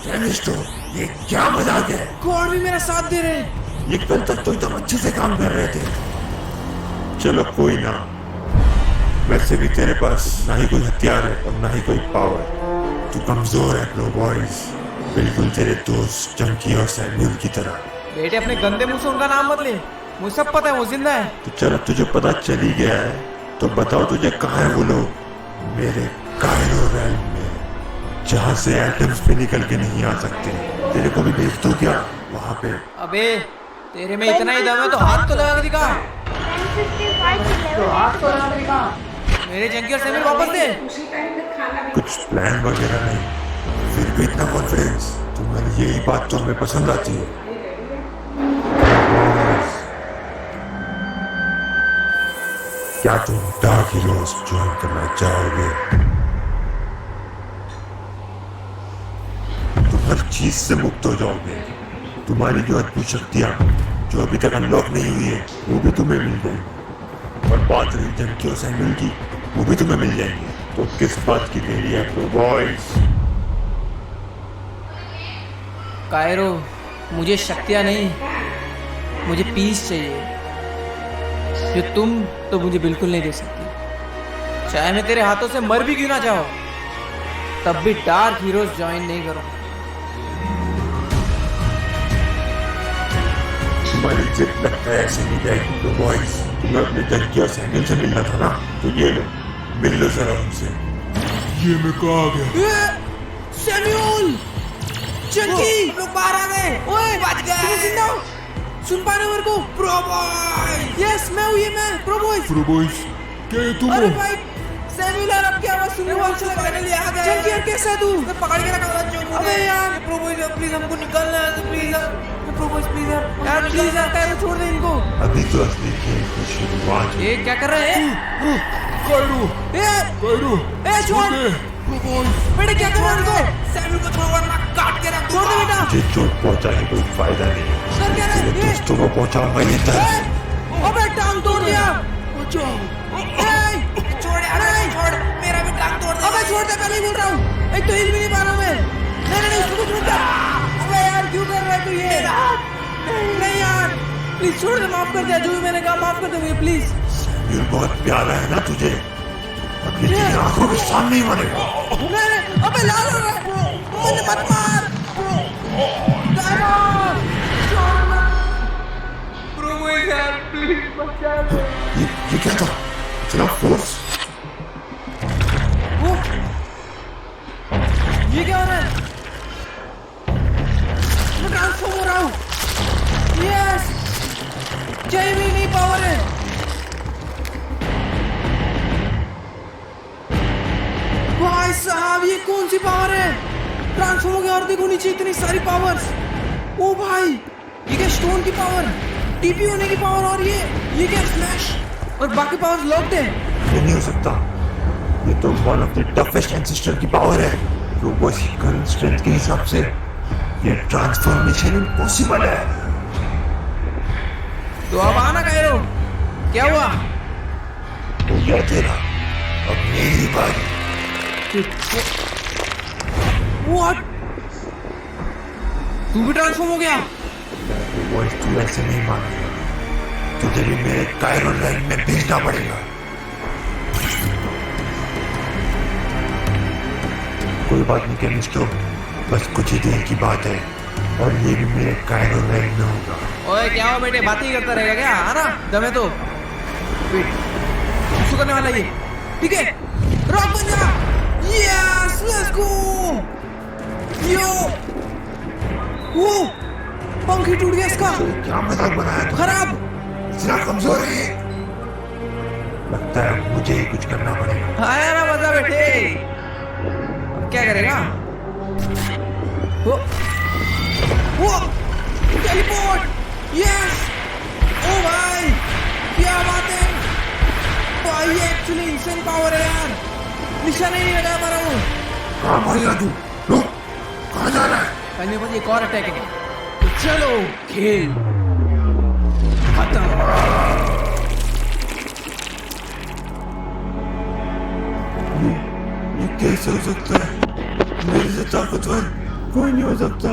केमिस्टर, ये क्या मजाक है? गॉड भी मेरा साथ दे रहे हैं। ये कल तक तो एकदम अच्छे से काम कर रहे थे। चलो कोई ना, वैसे भी तेरे पास ना ही कोई हथियार है और ना ही कोई पावर। तू कमजोर है प्रो बॉयज, बिल्कुल तेरे दोस्त जंकी और सैम्यूल की तरह। बेटे अपने गंदे मुंह से उनका नाम मत ले। मुझे सब पता है वो जिंदा है। तो चलो तुझे पता चल ही गया है, तो बताओ तुझे कहाँ है वो लोग? मेरे कायरो रैंक में, जहाँ से एटम्स भी निकल के नहीं आ सकते। तेरे को भी भेज दो क्या वहाँ पे? अबे तेरे में इतना ही दम है तो हाथ तो लगा के दिखा। 10:55 हाथ तो लगा के दिखा। मेरे जंकी और सैमुअल वापस दे। कुछ प्लान वगैरह नहीं, फिर भी इतना कॉन्फिडेंस। तुम्हारी यही बात तो हमें पसंद आती है। क्या तुम डार्क हीरोज ज्वाइन करना चाहोगे? तुम हर चीज से मुक्त हो जाओगे। तुम्हारी जो अद्भुत शक्तियां जो अभी तक अनलॉक नहीं हुई है वो भी तुम्हें मिल जाएंगी, और बात रही जंकी और सैमुअल की, वो भी तुम्हें मिल जाएंगे। तो किस बात की देरी है प्रो बॉयज? कायरो, मुझे शक्तियाँ नहीं, मुझे पीस चाहिए, जो तुम तो मुझे बिल्कुल नहीं दे सकती। चाहे मैं तेरे हाथों से मर भी क्यों ना जाऊं, तब भी डार्क हीरोज ज्वाइन नहीं करूंगा। तुम्हारी इज्जत लगता है ऐसे नहीं जाएगी प्रो बॉयज। तुम्हें अपने जंकी और सैमुअल से मिलना था ना, तो ये लो, मिल लो जरा उनसे। ये मैं कहाँ आ गया? सैमुअल, जंकी, लोग बाहर आ गए। ओए, बच गए। तुम जिंदा हो? सुन पा रहे हो मेरे को? प्रो बॉय, यस मैं हूँ, ये मैं प्रो बॉय। प्रो बॉयज, क्या ये तुम अरे हो? भाई, सैमुअल अब की आवाज सुनने को अच्छा लगा। फाइनली आ गए। जंकी यार कैसा है तू? मैं पकड़ के रखा था। अबे यार प्रो बॉय, प्लीज हमको निकलना है, प्लीज प्रो बॉय, प्लीज यार प्लीज यार, कायरो छोड़ दे इनको। अभी तो असली खेल की शुरुआत है। ये क्या कर रहे हैं? कायरो, ए कायरो, छोड़ प्रो बॉयज, बेटे, क्या कर रहे हो इनको? सैमुअल को छोड़ वरना काट के रख दूंगा। छोड़ दे बेटा। मुझे चोट पहुंचाने कोई फायदा नहीं। सर क्या तेरे रहे? दोस्तों को पहुंचाऊंगा ये दर्द। अबे टांग तोड़ दिया। छोड़ यार, छोड़, मेरा भी टांग तोड़ दे। अबे छोड़ दे, पहले ही बोल रहा हूँ। एक तो हिल भी नहीं पा रहा हूँ मैं। नहीं उसको छोड़ दे। अबे यार क्यों कर रहा है तू ये? नहीं यार, प्लीज छोड़ दे, माफ कर दे। जो भी मैंने कहा माफ कर दे मुझे प्लीज। सैमुअल बहुत प्यारा है ना तुझे, अब ये तेरी आंखों के सामने ही मरेगा। नहीं, अबे लाल हो रहा है, मुझे मत मार। ये क्या था? इतना फोर्स? वो ये क्या हो रहा है? मैं ट्रांसफॉर्म हो रहा हूँ। यस, चाहिए भी नहीं पावर है। भाई साहब, ये कौन सी पावर है? ट्रांसफॉर्म हो गया और देखो नीचे इतनी सारी पावर्स। ओ भाई, ये क्या स्टोन की पावर, टीपी होने की पावर, और ये क्या स्मैश, और बाकी पावर्स लॉक्ड है। ये नहीं हो सकता। ये तो one of the toughest ancestor की पावर है। तो बस करंट स्ट्रेंथ के हिसाब से ये ट्रांसफॉर्मेशन इम्पॉसिबल है। तो अब आना कायरो, क्या हुआ? हो गया तेरा, अब मेरी बारी। What? तू भी ट्रांसफॉर्म हो गया? वो तू ऐसे नहीं मानेगा, तुझे भी मेरे कायरो लाइन में भेजना पड़ेगा। कोई बात नहीं केमिस्टो, बस कुछ ही देर की बात है, और ये भी मेरे कायरो लाइन में होगा। ओए क्या हो बेटे, बात ही करता रहेगा क्या? आना, दम है तो। वेट, कुछ करने वाला ये, ठीक है? रॉक बन जा। Yes, let's go. यो, वो पंख ही टूट गया इसका। क्या मजाक बनाया तू? खराब। इतना कमजोर है, लगता है मुझे ही कुछ करना पड़ेगा। आया ना मजा बेटे, अब क्या करेगा? वो टेलीपोर्ट, यस। ओ भाई, क्या बात है भाई, ये एक्चुअली इंसेंट पावर है यार। निशाना ही नहीं लगा पा रहा हूँ। कहाँ भागेगा तू? रुक, कहाँ जा रहा है? भाई मेरे पास एक और अटैक है, तो चलो खेल खत्म। ये कैसे हो सकता है? मेरे से ताकतवर कोई नहीं हो सकता।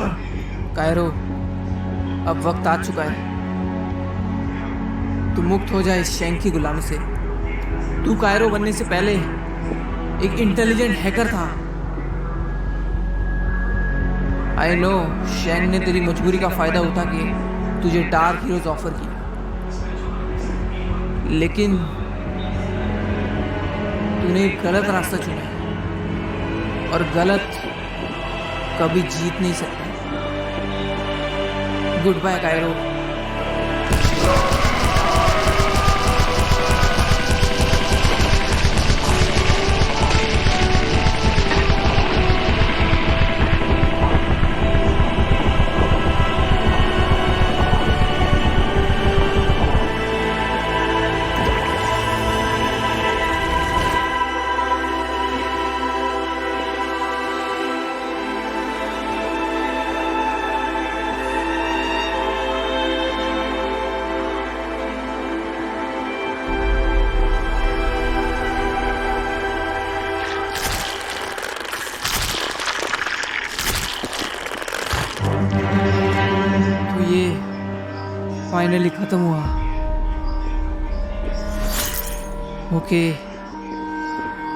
कायरो, अब वक्त आ चुका है, तू मुक्त हो जाए इस शैंक की गुलामी से। तू कायरो बनने से पहले एक इंटेलिजेंट हैकर था। आई नो, शैंक ने तेरी मजबूरी का फायदा उठा के तुझे डार्क हीरोज ऑफर किया, लेकिन तूने एक गलत रास्ता चुना है और गलत कभी जीत नहीं सकता। Goodbye Kairo. तो ये फाइनली खत्म हुआ। ओके,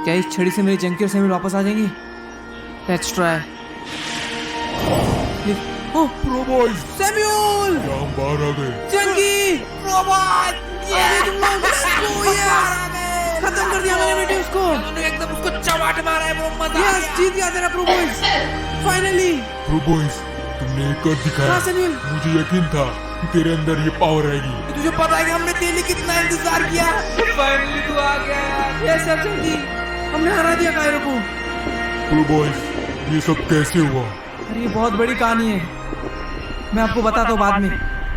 क्या इस छड़ी से मेरी जंकी और सैम्यूल वापस आ जाएंगी? Let's try. Oh pro boys, Samuel, हम बाहर आ गए। जंकी, रोबोट, ये तुम लोग इसको यार खत्म कर दिया मैंने बेटे उसको। एकदम उसको चवाट मारा है, वो मजा आ गया। जीत गया तेरा pro boys, finally. Pro boys, तुमने एक कर दिखाया। हाँ, सैम्यूल। मुझे यकीन था कि तेरे अंदर ये पावर आएगी। तुझे पता है कि हमने तेरे लिए कितना इंतजार किया। फाइनली तू आ गया यार। ये सब जल्दी हमने हरा दिया कायरो को। प्रो बॉयज, ये सब कैसे हुआ? अरे ये बहुत बड़ी कहानी है, मैं आपको बताता हूँ बाद में।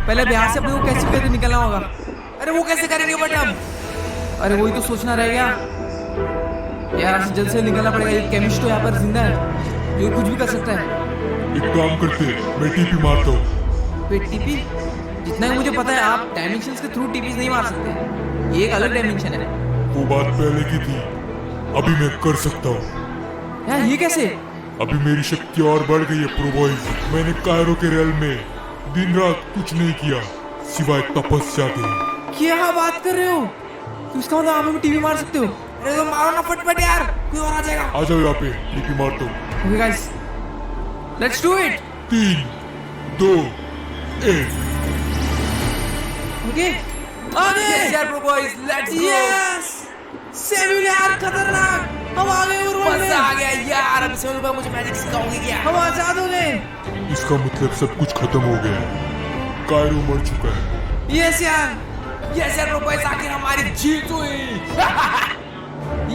पहले बिहार से अपने को कैसे करके निकलना होगा। अरे वो कैसे करेंगे बट हम? अरे वही तो सोचना रह गया यार। जल्द से निकलना पड़ेगा। ये केमिस्ट तो यहाँ पर जिंदा है, ये कुछ भी कर सकता है। एक काम करते, मैं टीपी मारता हूँ। Wait, TP? जितना कि मुझे पता है आप डायमेंशंस के थ्रू टीपीज नहीं मार सकते। ये एक अलग डायमेंशन है। वो बात पहले की थी, अभी मैं कर सकता हूँ। यार ये कैसे? अभी मेरी शक्ति और बढ़ गई है प्रो बॉयज। मैंने कायरो के रेल में दिन रात कुछ नहीं किया सिवाय तपस्या के। क्या बात कर रहे हो? तो इसका मतलब आप हमें टीवी मार सकते हो? अरे तो मारो ना फटफट यार, कोई और आ जाएगा। आ जाओ यहाँ पे, टीपी मारता हूँ। Okay guys, let's do it. 3, 2, 1। Okay, आगे यार pro boys, let's go. Yes, Samuel यार खतरनाक, हम आ गए। और मजा आ गया यार। अब सैम्यूल भाई मुझे मैजिक सिखाओगे क्या? हम आजाद हो गए। इसका मतलब सब कुछ खत्म हो गया है। कायरो मर चुका है। यस यार, यस यार प्रो बॉयज, आखिर हमारी जीत हुई।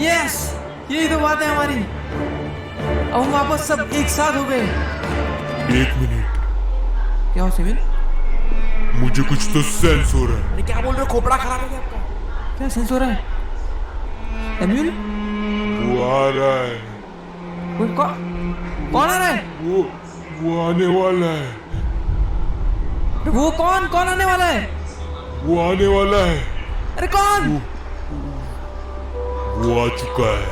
यस, यही तो बात है हमारी। अब हम वापस सब एक साथ हो गए। 1 मिनट, क्या हो सैम्यूल? मुझे कुछ तो सेंस हो रहा है। अरे क्या बोल रहे हो? खोपड़ा खराब हो गया आपका? क्या सेंस हो रहा है सैम्यूल? वो आ रहा है। कौन आ रहा है? वो आने वाला है। वो कौन आने वाला है? वो आने वाला है। अरे कौन? वो आ चुका है।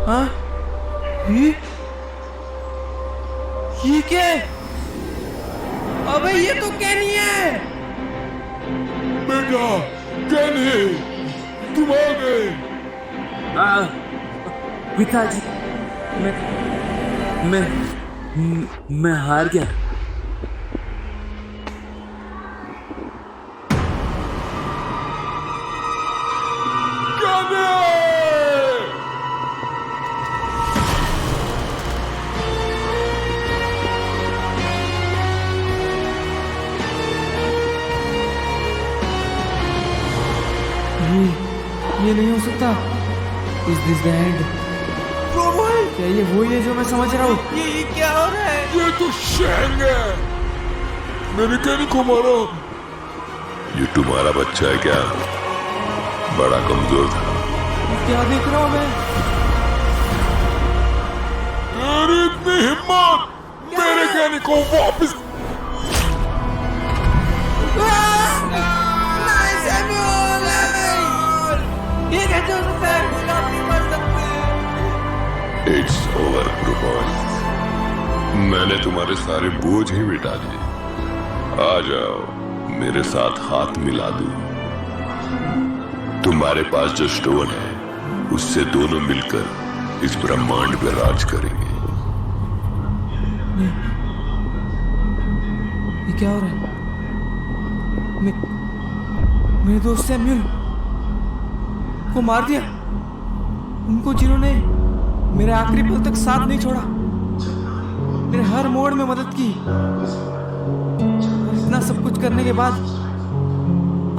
हाँ? ये क्या है? अबे ये तो कैनी है। बेटा, कैन है, तुम आ गए। पिताजी, मैं हार गया। ये नहीं हो सकता। Is this the end? क्या ये वही है जो मैं समझ रहा हूँ? ये क्या हो रहा है? ये तो शैंग है। मेरे कैनी को मारो। ये तुम्हारा बच्चा है क्या? बड़ा कमजोर था। क्या देख रहा हूँ मैं? तेरी इतनी हिम्मत, मेरे कैनी को वापस। ये कैसे हो सकता है? आप नहीं मर सकते। इट्स ओवर प्रो बॉयज, मैंने तुम्हारे सारे बोझ ही मिटा दिए। आ जाओ, मेरे साथ हाथ मिला दो। तुम्हारे पास जो स्टोन है, उससे दोनों मिलकर इस ब्रह्मांड पे राज करेंगे। ये क्या हो रहा है? मेरे दोस्त सैम्यूल को मार दिया। उनको जिन्होंने मेरे आखिरी पल तक साथ नहीं छोड़ा, मेरे हर मोड़ में मदद की, और इतना सब कुछ करने के बाद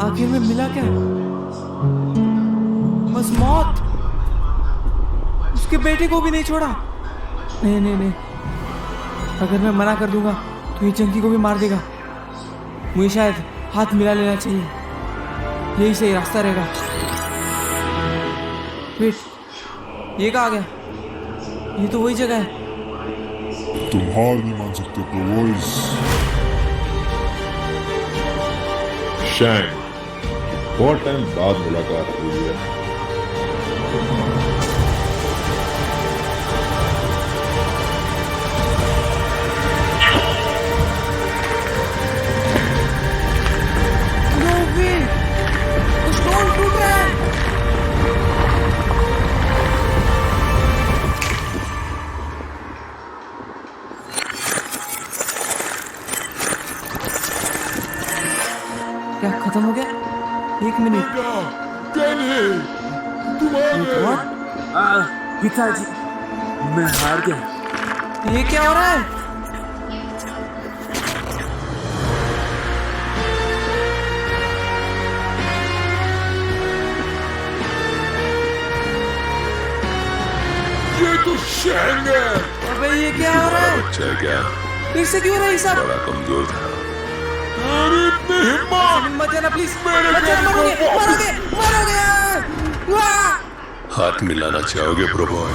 आखिर में मिला क्या? बस मौत। उसके बेटे को भी नहीं छोड़ा। नहीं नहीं नहीं, अगर मैं मना कर दूंगा तो ये चंकी को भी मार देगा। मुझे शायद हाथ मिला लेना चाहिए, यही सही रास्ता रहेगा। वेट, ये कहाँ गया? ये तो वही जगह है। तुम हार नहीं मान सकते प्रोवॉइस। शैंग, बहुत टाइम बाद मुलाकात हुई है। No way! वो स्टोन टूट रहा है। क्या खत्म हो गया? एक मिनट। What? पिताजी, मैं हार गया। ये क्या हो रहा है? ये तो शैंग है। अबे ये क्या हो रहा है? बच्चा है क्या? फिर से क्यों हो रहा है ये सब? बड़ा कमजोर था। मत जाना प्लीज। मत जाना, मरोगे, मरोगे, मरोगे। वाह! हाथ मिलाना चाहोगे प्रोबॉय?